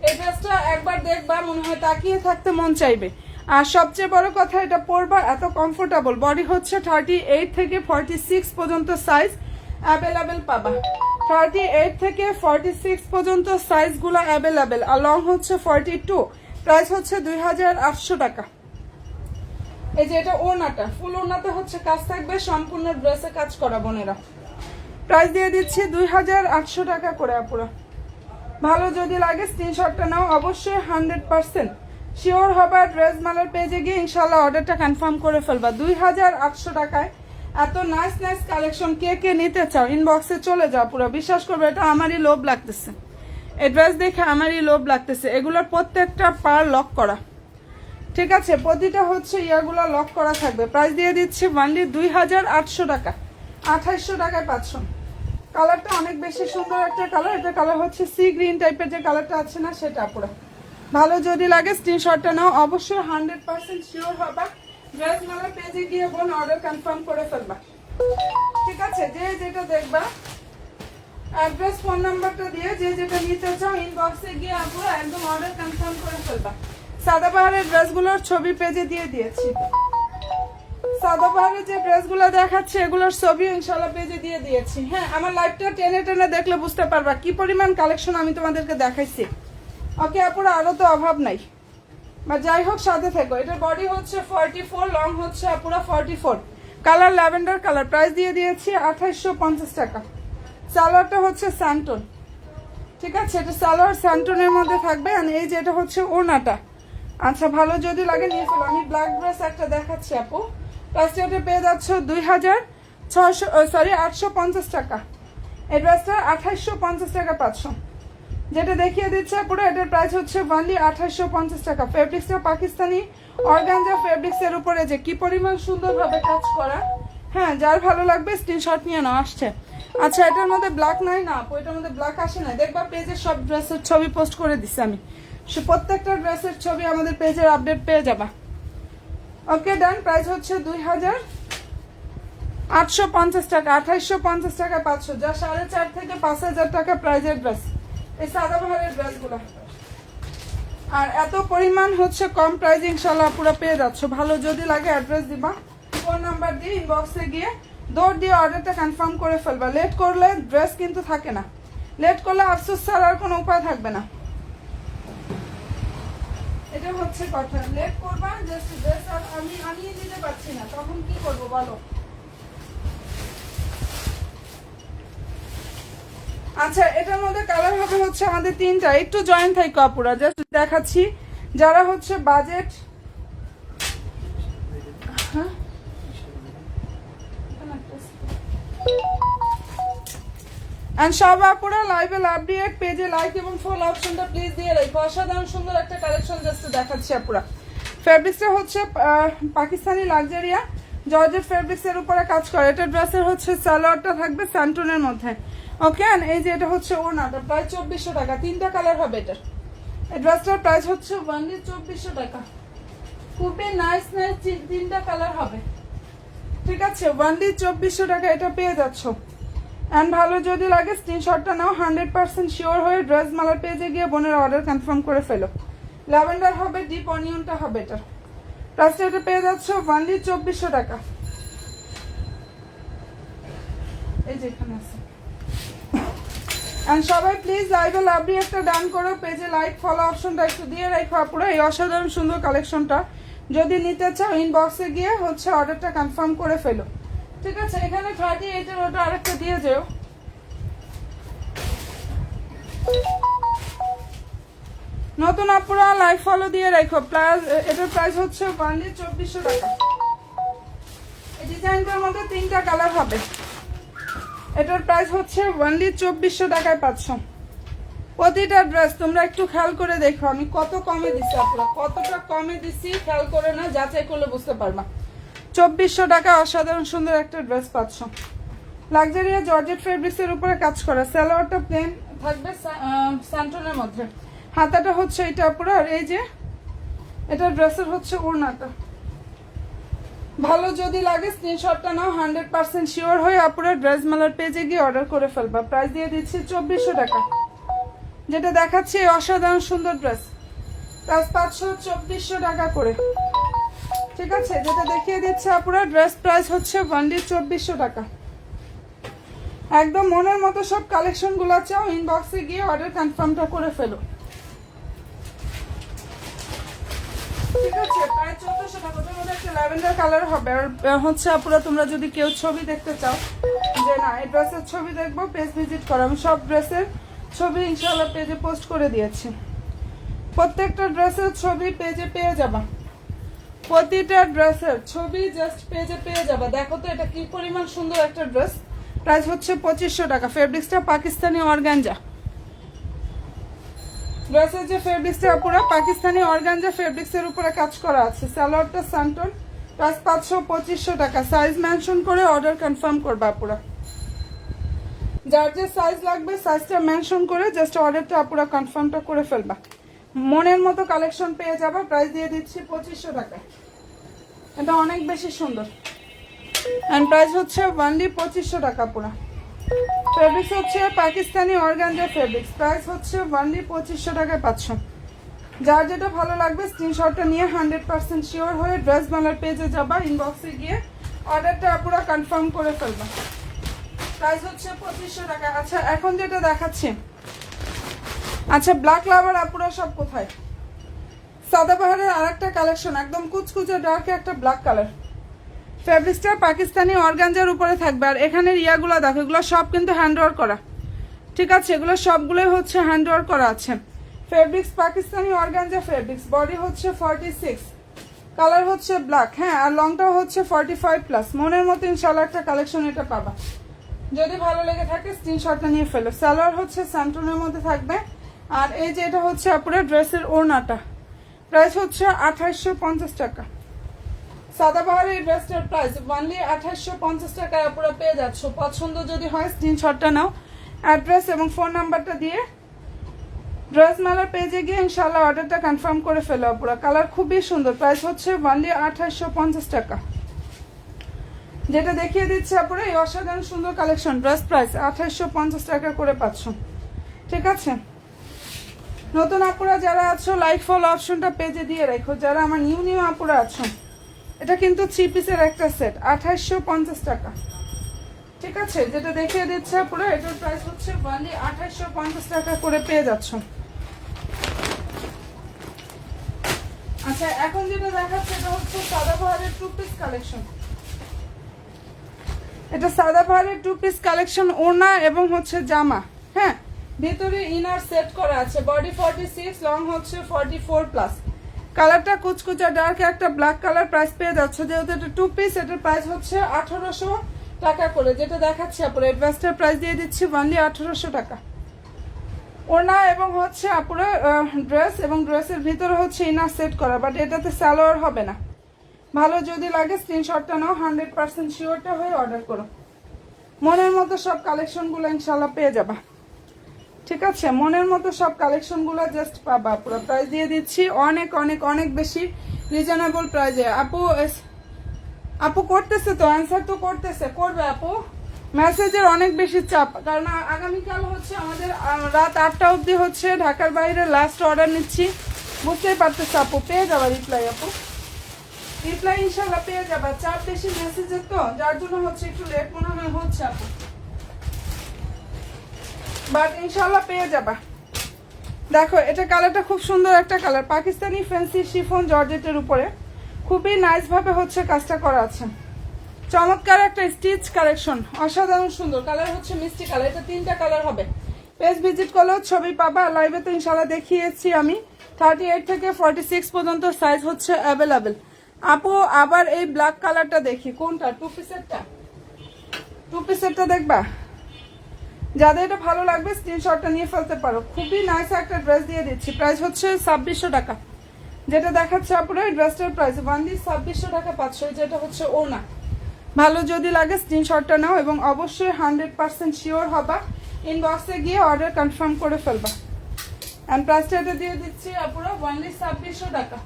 [SPEAKER 1] এই ড্রেসটা একবার দেখবা মনে হয় তাকিয়ে থাকতে মন চাইবে। আর সবচেয়ে বড় কথা, এটা পরবা এত কমফোর্টেবল। বডি হচ্ছে 38 থেকে 46 পর্যন্ত সাইজ অ্যাভেলেবেল পাবা। 38 থেকে 46 পর্যন্ত সাইজগুলো অ্যাভেলেবেল। আর লং হচ্ছে 42। প্রাইস হচ্ছে 2800 টাকা। এই যে এটা ওড়নাটা, ফুল ওড়নাতে হচ্ছে কাজ থাকবে, সম্পূর্ণ ড্রেসে কাজ করা বোনেরা। প্রাইস দিয়ে দিচ্ছি 2800 টাকা করে আপুরা। ভালো যদি লাগে স্ক্রিনশটটা নাও, অবশ্যই 100% শিওর হবা। ড্রেস মালার পেজে গিয়ে ইনশাল্লাহ অর্ডারটা কনফার্ম করে ফেলবা। 2800 টাকায় এত নাইস নাইস কালেকশন কে কে নিতে চাও ইনবক্সে চলে যাও পুরো। বিশ্বাস করবে এটা আমারই লোভ লাগতেছে, এই ড্রেস দেখে আমারই লোভ লাগতেছে। এগুলোর প্রত্যেকটা পার লক করা, ঠিক আছে, প্রতিটা হচ্ছে ইয়াগুলো লক করা থাকবে। প্রাইস দিয়ে দিচ্ছি ওয়ানলি 2800 টাকা। 2800 টাকায় পাচ্ছ। কালারটা অনেক বেশি সুন্দর একটা কালার। এটা কালার হচ্ছে সি গ্রিন টাইপের যে কালারটা আছে না, সেটা পুরো। ভালো যদি লাগে স্ক্রিনশটটা নাও, অবশ্যই 100% শিওর হবা। ড্রেস মালার পেজে গিয়ে বোন অর্ডার কনফার্ম করে ফেলবা, ঠিক আছে। যে যেটা দেখবা অ্যাড্রেস ফোন নাম্বারটা দিয়ে যে যেটা নিতে চাও ইনবক্সে গিয়ে আপুরা একদম অর্ডার কনফার্ম করে ফেলবা। সাদাবাহারের ড্রেসগুলোর ছবি পেজে দিয়ে দিয়েছি। সাদাবাহারের যে ড্রেসগুলো দেখাচ্ছে এগুলোর ছবি ইনশাল্লাহ পেজে দিয়ে দিয়েছি। হ্যাঁ, আমার লাইভটা টেনে টেনে দেখলে বুঝতে পারবা কি পরিমাণ কালেকশন আমি তোমাদেরকে দেখাইছি। ওকে আপুরা, আরো তো অভাব নাই, বা যাই হোক সাথে থেকো। এটার বডি হচ্ছে 44, লং হচ্ছে পুরো 44, কালার ল্যাভেন্ডার কালার। প্রাইস দিয়ে দিয়েছি 2850 টাকা। সালোয়ারটা হচ্ছে স্যান্টন, ঠিক আছে, এটা সালোয়ার স্যান্টনের মধ্যে থাকবে। আর এই যে এটা হচ্ছে ওড়নাটা। আচ্ছা, ভালো যদি লাগে নিয়ে ফেলো। আমি ব্ল্যাক ড্রেস একটা দেখাচ্ছি আপু। প্রাইসটা এটা পেয়ে যাচ্ছ 850 টাকা। এই ড্রেসটা 2850 টাকা পাচ্ছ। যেটা দেখিয়ে দিচ্ছে পুরো, এটার প্রাইস হচ্ছে ওনলি 2850 টাকা। ফেব্রিক্সটা পাকিস্তানি অর্গানজা ফেব্রিক্সের উপরে যে কি পরিমাণ সুন্দরভাবে কাজ করা। হ্যাঁ, যার ভালো লাগবে স্ক্রিনশট নিয়ে নাও। আসছে। আচ্ছা, এটার মধ্যে ব্ল্যাক নাই না আপু, এটার মধ্যে ব্ল্যাক আসে না। দেখবা পেজে সব ড্রেসের ছবি পোস্ট করে দিচ্ছি আমি, সে প্রত্যেকটা ড্রেসের ছবি আমাদের পেজের আপডেট পেয়ে যাবা। ওকে ডান। প্রাইস হচ্ছে 2850 টাকা। 2850 টাকা পাচ্ছ, যা 4500 থেকে 5000 টাকা প্রাইজের ড্রেস এই সাদাবাহারের ড্রেসগুলো। আর এত পরিমাণ হচ্ছে কম প্রাইস ইনশাল্লাহ পুরো পেয়ে যাচ্ছ। ভালো যদি লাগে অ্যাড্রেস দিবা, ফোন নাম্বার দিয়ে ইনবক্সে গিয়ে দৌড় দিয়ে অর্ডারটা কনফার্ম করে ফেলবা। লেট করলে ড্রেস কিন্তু থাকে না, লেট করলে আফসোস ছাড়ার কোনো উপায় থাকবে না। এটা হচ্ছে কথা, লেট করবা জাস্ট ড্রেস আর আমি আনিয়ে দিতে পারছি না, তখন কি করবো বলো। আচ্ছা, এটার মধ্যে কালার হবে হচ্ছে আমাদের 3টা। একটু জয়েন থাকো আপুরা, জাস্ট দেখাচ্ছি। যারা হচ্ছে বাজেট, সব আপুরা লাইভে লাভ দিয়ে পেজে লাইক এবং ফলো অপশনটা প্লিজ দিয়ে রাখো। অসাধারণ সুন্দর একটা কালেকশন জাস্ট দেখাচ্ছি আপুরা। ফেব্রিক্সটা হচ্ছে পাকিস্তানি লাক্সারিয়া জর্জেট ফেব্রিক্সের উপরে কাজ করে। এটা ড্রেসের হচ্ছে সালোয়ারটা থাকবে স্যান্টনের মধ্যে। ওকে, এই যে এটা হচ্ছে ওড়নাটা, প্রায় 2400 টাকা। 3টা কালার হবে এটার। এই ড্রেসটার প্রাইস হচ্ছে ওনলি 2400 টাকা। খুবই নাইস নাইস 3টা কালার হবে, ঠিক আছে। ওনলি 2400 টাকা এটা পেয়ে যাচ্ছ। অ্যান্ড ভালো যদি লাগে স্ক্রিনশটটা নাও, 100% শিওর হয়ে ড্রেস মালার পেজে গিয়ে বোনের অর্ডার কনফার্ম করে ফেলো। ল্যাভেন্ডার হবে, ডিপ অনিয়নটা হবে এটার। প্রাইসটা এটা পেয়ে যাচ্ছ ওনলি 2400 টাকা। এই যে এখানে আছে। এন্ড সবাই প্লিজ লাইভে লাভলি একটা ডান করো, পেজে লাইক ফলো অপশনটা একটু দিয়ে রাখো আপুরা। এই অসাধারণ সুন্দর কালেকশনটা যদি নিতে চাও ইনবক্সে গিয়ে হচ্ছে অর্ডারটা কনফার্ম করে ফেলো, ঠিক আছে। এখানে 38-এর ওটা আরেকটা দিয়ে যেও। নতুন আপুরা লাইক ফলো দিয়ে রাখো। প্লাস এটার প্রাইস হচ্ছে ওনলি 2400 টাকা। এই ডিজাইনটার মধ্যে 3টা কালার হবে। এটার প্রাইস হচ্ছে ওনলি 2400 টাকায় পাচ্ছ। প্রতিটা ড্রেস তোমরা একটু খেয়াল করে দেখো আমি কত কমে দিচ্ছি আপনারা, কতটা কমে দিচ্ছি খেয়াল করে না, যাচাই করলে বুঝতে পারবা। 2400 টাকা অসাধারণ সুন্দর একটা ড্রেস পাচ্ছ। লাক্সারিয়া জর্জেট ফেব্রিক্সের উপরে কাজ করা। সালোয়ারটা প্লেন থাকবে স্যান্টনের মধ্যে। হাতাটা হচ্ছে এটা পুরো। আর এই যে এটা ড্রেসের হচ্ছে ওড়নাটা, ভালো যদি লাগে স্ক্রিনশটটা নাও, 100% শিওর হয়ে আপুরা ড্রেস মেলার পেজে গিয়ে অর্ডার করে ফেলবা। প্রাইস দিয়ে দিচ্ছি 2400 টাকা। যেটা দেখাচ্ছি অসাধারণ সুন্দর ড্রেস, প্রাইস 52400 টাকা করে। ঠিক আছে, যেটা দেখিয়ে দিচ্ছে আপুরা ড্রেস প্রাইস হচ্ছে অনলি 2400 টাকা। একদম মনের মতো সব কালেকশনগুলো চাও, ইনবক্সে গিয়ে অর্ডার কনফার্মটা করে ফেলো। ঠিক আছে, প্রায় 1400 টাকা। ওটার মধ্যে একটা ল্যাভেন্ডার কালার হবে। আর হচ্ছে আপুরা তোমরা যদি কেউ ছবি দেখতে চাও যে না এই ড্রেসের ছবি দেখবো, পেজ ভিজিট করো। আমি সব ড্রেসের ছবি ইনশাআল্লাহ পেজে পোস্ট করে দিয়েছি। প্রত্যেকটা ড্রেসের ছবি পেজে পেয়ে যাবা, প্রতিটা ড্রেসের ছবি জাস্ট পেজে পেয়ে যাবা। দেখো তো এটা কি পরিমাণ সুন্দর একটা ড্রেস। প্রাইস হচ্ছে 2500 টাকা। ফেব্রিক্সটা পাকিস্তানি অর্গানজা। ড্রেসের যে ফেব্রিক্সটা পুরো পাকিস্তানি অর্গানজা ফেব্রিক্সের উপরে কাজ করা আছে। সালোয়ারটা সান্টন, প্রাইস 500-2500 টাকা। সাইজ মেনশন করে অর্ডার কনফার্ম করবা পুরো। যার যে সাইজ লাগবে সাইজটা মেনশন করে জাস্ট অর্ডারটা পুরো কনফার্মটা করে ফেলবা। মনের মতো কালেকশন পেয়ে যাবা। প্রাইস দিয়ে দিচ্ছি 2500 টাকা। এটা অনেক বেশি সুন্দর এন্ড প্রাইস হচ্ছে অনলি 2500 টাকা পুরো। ফেব্রিক্স হচ্ছে পাকিস্তানি অর্গানজা ফেব্রিক্স। প্রাইস হচ্ছে অনলি 2500 টাকায় পাচ্ছ। যার যেটা ভালো লাগবে স্ক্রিনশটটা নিয়ে 100% শিওর হয়ে ড্রেস বানার পেজে যাবা, ইনবক্সে গিয়ে অর্ডারটা পুরো কনফার্ম করে ফেলবা। প্রাইস হচ্ছে 2500 টাকা। আচ্ছা এখন যেটা দেখাচ্ছি, আচ্ছা ব্ল্যাক লাভার আপুরা সব কোথায়? সাদাবাহারের আরেকটা কালেকশন, একদম কুচকুচে ডার্ক একটা ব্ল্যাক কালার। ফেব্রিক্সটা পাকিস্তানি অর্গানজার উপরে থাকবে। আর এখানের ইয়াগুলো দেখো, এগুলো সব কিন্তু হ্যান্ড ওয়ার্ক করা। ঠিক আছে, এগুলো সবগুলোই হচ্ছে হ্যান্ড ওয়ার্ক করা আছে। Fabrics Pakistani organza fabrics. Body হচ্ছে 46, কালার হচ্ছে ব্ল্যাক। হ্যাঁ, আর লংটাও হচ্ছে 45+। মনের মতো ইনশাআল্লাহ একটা কালেকশন এটা পাবা। যদি ভালো লেগে থাকে স্ক্রিনশটটা নিয়ে ফেলো। সালোয়ার হচ্ছে স্যান্টনের মধ্যে থাকবে। আর এই যে এটা হচ্ছে আপুরা ড্রেসের ওড়নাটা। প্রাইস হচ্ছে 2850 টাকা। সাদাবাহারের এই ড্রেসটার প্রাইস অনলি 2850 টাকায় আপুরা পেয়ে যাচ্ছ। পছন্দ যদি হয় স্ক্রিনশটটা নাও, অ্যাড্রেস এবং ফোন নাম্বারটা দিয়ে ড্রেস মেলার পেজে গিয়ে ইনশাআল্লাহ অর্ডারটা কনফার্ম করে ফেলো আপুরা। কালার খুবই সুন্দর। প্রাইস হচ্ছে অনলি 2850 টাকা। যেটা দেখিয়ে দিচ্ছে আপুরা এই অসাধারণ সুন্দর কালেকশন, ড্রেস প্রাইস 2850 টাকা করে পাচ্ছ। ঠিক আছে, নতুন আপুরা যারা আছো লাইক ফলো অপশনটা পেজে দিয়ে রাখো। যারা আমার নিউ আপুরা আছো, এটা কিন্তু 3 পিসের একটা সেট, 2850 টাকা। ঠিক আছে, যেটা দেখিয়ে দিচ্ছে পুরো এটার প্রাইস হচ্ছে অনলি 2850 টাকা করে পেয়ে যাচ্ছ। আচ্ছা এখন যেটা দেখাচ্ছে এটা হচ্ছে সাদাবাহারের 2 পিস কালেকশন। এটা সাদাবাহারের 2 পিস কালেকশন, ওড়না এবং হচ্ছে জামা। হ্যাঁ, ভিতরে ইনার সেট করা আছে। বডি 46, লং হচ্ছে 44+। কালারটা কুচকুচা ডার্ক একটা ব্ল্যাক কালার। প্রাইস পেয়ে যাচ্ছে যেহেতু এটা 2 পিস, এটার প্রাইস হচ্ছে 1800 টাকা করে। যেটা দেখাচ্ছে আপুরা অ্যাডভান্সটার প্রাইস দিয়ে দিচ্ছি অনলি 1800 টাকা। ওড়না এবং হচ্ছে আপুরা ড্রেস, এবং ড্রেসের ভিতরে হচ্ছে ইনার সেট করা, বাট এটাতে সালোয়ার হবে না। ভালো যদি লাগে স্ক্রিনশটটা নাও, 100% শিওরটা হয়ে অর্ডার করো। মনের মতো সব কালেকশনগুলো ইনশাআল্লাহ পেয়ে যাবা। ঠিক আছে, মনের মতো সব কালেকশনগুলো জাস্ট পাবা। পুরো প্রাইস দিয়ে দিচ্ছি অনেক অনেক অনেক বেশি রিজনেবল প্রাইসে। আপু করতেছে তো, অ্যান্সার তো করবে আপু। মেসেজের অনেক বেশি চাপ, কারণ আগামীকাল হচ্ছে আমাদের রাত 8টা অবধি হচ্ছে ঢাকার বাইরে লাস্ট অর্ডার নিচ্ছি। বুঝতেই পারতেছে আপু, পেয়ে যাবা রিপ্লাই। আপু রিপ্লাই ইনশাল্লাহ পেয়ে যাবা। চাপ বেশি মেসেজের তো, যার জন্য হচ্ছে একটু লেট মনে হয় হচ্ছে আপু, বাট ইনশাল্লাহ পেয়ে যাবা। দেখো এটা কালারটা খুব সুন্দর একটা কালার, পাকিস্তানি ফ্যান্সি শিফন জর্জেটের উপরে খুবই নাইস ভাবে হচ্ছে কাজটা করা আছে। চমৎকার একটা স্টিচ কালেকশন, অসাধারণ সুন্দর। কালার হচ্ছে মিষ্টি কালার। এটা 3টা কালার হবে। পেজ ভিজিট করলেও ছবি পাবা। লাইভে তো ইনশাল্লাহ দেখিয়েছি আমি। 38 থেকে 46 পর্যন্ত সাইজ হচ্ছে অ্যাভেলেবেল। আপু আবার এই ব্ল্যাক কালারটা দেখি, কোনটা? 2 পিসেরটা? 2 পিসেরটা দেখবা? যাদের এটা ভালো লাগবে স্ক্রিনশটটা নিয়ে ফেলতে পারো। খুবই নাইস একটা ড্রেস দিয়ে দিচ্ছি। প্রাইস হচ্ছে 2600 টাকা। যেটা দেখাচ্ছে আপুরা এই ড্রেসটার প্রাইস অনলি 2600 টাকা পাচ্ছ। যেটা হচ্ছে ওড়না। ভালো যদি লাগে স্ক্রিনশটটা নাও এবং অবশ্যই 100% শিওর হবা। ইনবক্সে গিয়ে অর্ডার কনফার্ম করে ফেলবা। অ্যান্ড প্রাইসটা এটা দিয়ে দিচ্ছি আপুরা অনলি 2600 টাকা।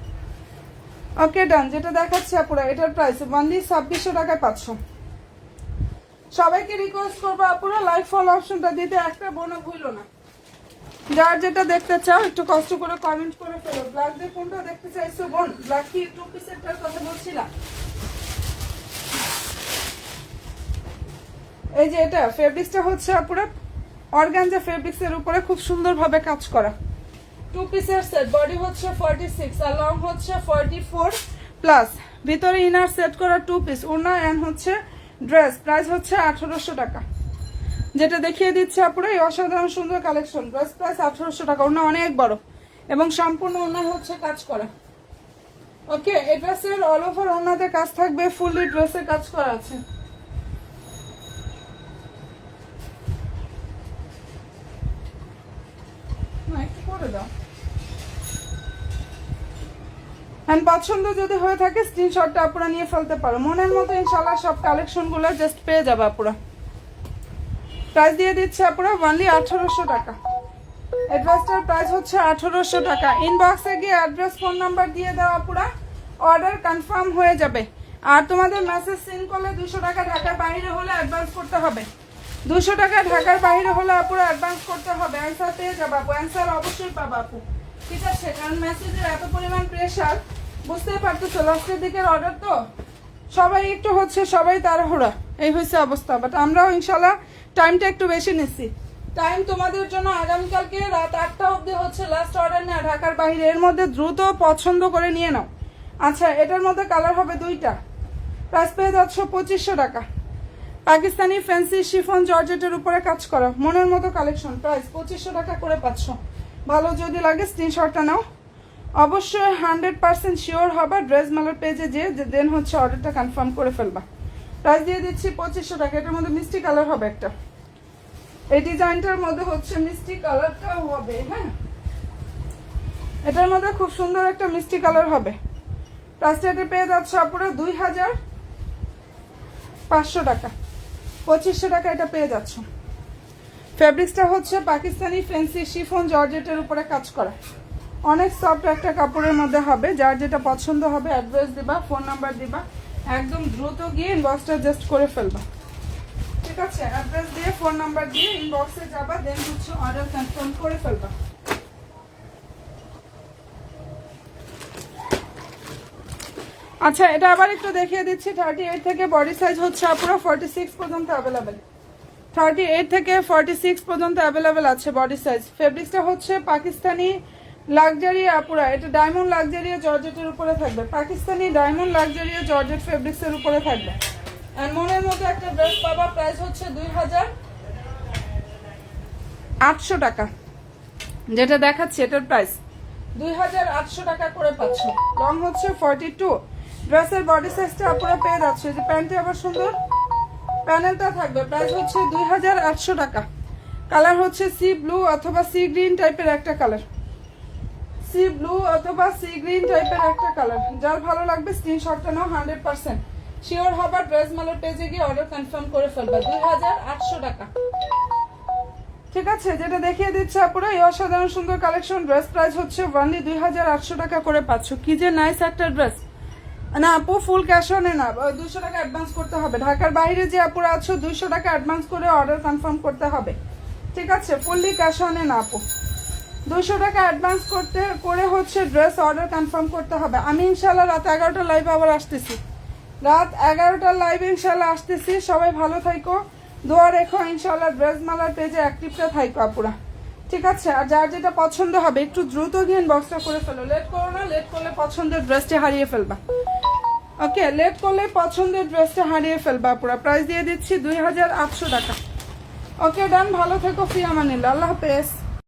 [SPEAKER 1] ওকে ডান। যেটা দেখাচ্ছি আপুরা এটার প্রাইস অনলি 2600 টাকায় পাচ্ছ। সবাইকে রিকোয়েস্ট করবো আপুরা লাইক ফলো অপশনটা দিতে, একটা বোনও ভুলো না। যার যেটা দেখতে চাও একটু কষ্ট করে কমেন্ট করে ফেলো। ব্ল্যাক দিয়ে কোনটা দেখতে চাইছো বোন? ব্ল্যাক কি 2 পিসেরটার কথা বলছিলাম। এই যে এটা ফেব্রিক্সটা হচ্ছে আপুরা অর্গানজা ফেব্রিক্সের উপরে খুব সুন্দরভাবে কাজ করা 2 পিসের সেট। বডি হচ্ছে 46 আর লং হচ্ছে 44 প্লাস। ভিতরে ইনার সেট করা 2 পিস ওড়না এন্ড হচ্ছে ড্রেস। প্রাইস হচ্ছে 1800 টাকা। যেটা দেখিয়ে দিচ্ছে আপুরা এই অসাধারণ সুন্দর কালেকশন। ড্রেস প্রাইস 1800 টাকা। ওড়না অনেক বড় এবং সম্পূর্ণ ওড়না হচ্ছে কাজ করা। ওকে, এই ড্রেসের অল ওভার ওড়নাতে কাজ থাকবে, ফুললি ড্রেসে কাজ করা আছে। একটু করে দাও। পছন্দ যদি হয়ে থাকে স্ক্রিনশটটা আপুরা নিয়ে ফেলতে পারো। মনের মতো ইনশাআল্লাহ সব কালেকশনগুলো জাস্ট পেয়ে যাবে আপুরা। প্রাইস দিয়ে দিচ্ছে আপুরা অনলি 1800 টাকা। অ্যাড্রেসটার প্রাইস হচ্ছে 1800 টাকা। ইনবক্সে গিয়ে অ্যাড্রেস ফোন নাম্বার দিয়ে দাও আপুরা, অর্ডার কনফার্ম হয়ে যাবে। আর তোমাদের মেসেজ সেন্ড করলে 200 টাকা ঢাকার বাইরে হলে অ্যাডভান্স করতে হবে। 200 টাকা ঢাকার বাইরে হলে আপুরা অ্যাডভান্স করতে হবে। অ্যান্সার পেয়ে যাবে আপু, অ্যান্সার অবশ্যই পাবো আপু, ঠিক আছে? কারণ মেসেজের এত পরিমাণ প্রেশার, বুঝতেই পারতেছো লাস্টের দিকের অর্ডার তো সবাই একটু হচ্ছে, সবাই তাড়াহুড়া, এই হয়েছে অবস্থা। বাট আমরাও ইনশাল্লাহ টাইমটা একটু বেশি নিচ্ছি। টাইম তোমাদের জন্য আগামীকালকে রাত 8টা অবধি হচ্ছে লাস্ট অর্ডার নেওয়া ঢাকার বাইরে। এর মধ্যে দ্রুত পছন্দ করে নিয়ে নাও। আচ্ছা, এটার মধ্যে কালার হবে 2টা। প্রাইস পেয়ে যাচ্ছ 2500 টাকা। পাকিস্তানি ফ্যান্সি শিফন জর্জেটের উপরে কাজ করা মনের মতো কালেকশন। প্রাইস 2500 টাকা করে পাচ্ছ। ভালো যদি লাগে স্ক্রিনশটটা নাও। অবশ্যই 100% শিওর হবে ড্রেস মেলার পেজে যে দেন হচ্ছে অর্ডারটা কনফার্ম করে ফেলবা। প্রাইস দিয়ে দিচ্ছি 2500 টাকা। এটার মধ্যে মিষ্টি কালার হবে একটা। এই ডিজাইনটার মধ্যে হচ্ছে মিষ্টি কালারটাও হবে। হ্যাঁ, এটার মধ্যে খুব সুন্দর একটা মিষ্টি কালার হবে। প্রাইসটা এটা পেয়ে যাচ্ছে আপুরা 2500 টাকা। 2500 টাকা এটা পেয়ে যাচ্ছ। ফেব্রিক্সটা হচ্ছে পাকিস্তানি ফ্যান্সি শিফন জর্জেটের উপরে কাজ করা অনেক সফট একটা কাপড়ের মধ্যে হবে। যার যেটা পছন্দ হবে অ্যাড্রেস দিবা, ফোন নাম্বার দিবা, একদম দ্রুত গিয়ে ইনবক্সটা জাস্ট করে ফেলবা, ঠিক আছে? অ্যাড্রেস দিয়ে ফোন নাম্বার দিয়ে ইনবক্সে যাবা, দেন হচ্ছে অর্ডার কনফার্ম করে ফেলবা। আচ্ছা, এটা আবার একটু দেখিয়ে দিচ্ছি। 38 থেকে বডি সাইজ হচ্ছে আপুরা 46 পর্যন্ত অ্যাভেলেবেল। 38 থেকে 46 পর্যন্ত অ্যাভেলেবেল আছে বডি সাইজ। ফেব্রিক্সটা হচ্ছে পাকিস্তানি লাক্সারি আপুরা, এটা ডায়মন্ড লাক্সারি জর্জেটের উপরে থাকবে। পাকিস্তানি ডায়মন্ড লাক্সারি জর্জেট ফেব্রিক্সের উপরে থাকবে। আর মনের মতো একটা ড্রেস পাবা। প্রাইস হচ্ছে 2800 টাকা। যেটা দেখাচ্ছি এটার প্রাইস 2800 টাকা করে পাচ্ছ। লং হচ্ছে 42। ড্রেসের বডি সাইজটা আপনারা পেয়ে যাচ্ছে। যে প্যান্টে আবার সুন্দর প্যানেলটা থাকবে। প্রাইস হচ্ছে 2800 টাকা। কালার হচ্ছে সি ব্লু অথবা সি গ্রিন টাইপের একটা কালার। সি ব্লু অথবা সি গ্রিন টাইপের একটা কালার। যার ভালো লাগবে স্ক্রিনশটটা নাও। 100% শিওর হবার ড্রেস মালের পেজে গিয়ে অর্ডার কনফার্ম করে ফেলবে। 2800 টাকা, ঠিক আছে? যেটা দেখিয়ে দিচ্ছে আপুরা এই অসাধারণ সুন্দর কালেকশন। ড্রেস প্রাইস হচ্ছে অনলি 2800 টাকা করে পাচ্ছ। কি যে নাইস একটা ড্রেস। না আপু, ফুল ক্যাশ অনে না, 200 টাকা অ্যাডভান্স করতে হবে। ঢাকার বাইরে যে আপুরা আছো 200 টাকা অ্যাডভান্স করে অর্ডার কনফার্ম করতে হবে, ঠিক আছে? ফুললি ক্যাশ অনে না আপু, 200 টাকা অ্যাডভান্স করে হচ্ছে ড্রেস অর্ডার কনফার্ম করতে হবে। আমি ইনশাল্লাহ রাত 11টার লাইভে আবার আসতেছি। রাত 11টার লাইভে ইনশাল্লাহ আসতেছি। সবাই ভালো থাইকো, দোয়া রেখো। ইনশাল্লাহ ড্রেস মালার পেজে অ্যাক্টিভটা থাইকো আপুরা, ঠিক আছে? আর যার যেটা পছন্দ হবে একটু দ্রুত গিয়ে বক্সটা করে ফেলো। লেট করো না, লেট করলে পছন্দের ড্রেসটা হারিয়ে ফেলবা। ওকে, লেট করলে পছন্দের ড্রেসটা হারিয়ে ফেলবা আপুরা। প্রাইস দিয়ে দিচ্ছি 2800 টাকা। ওকে ডান, ভালো থেকো, ফি আমানিল্লাহ, আল্লাহ হাফেজ।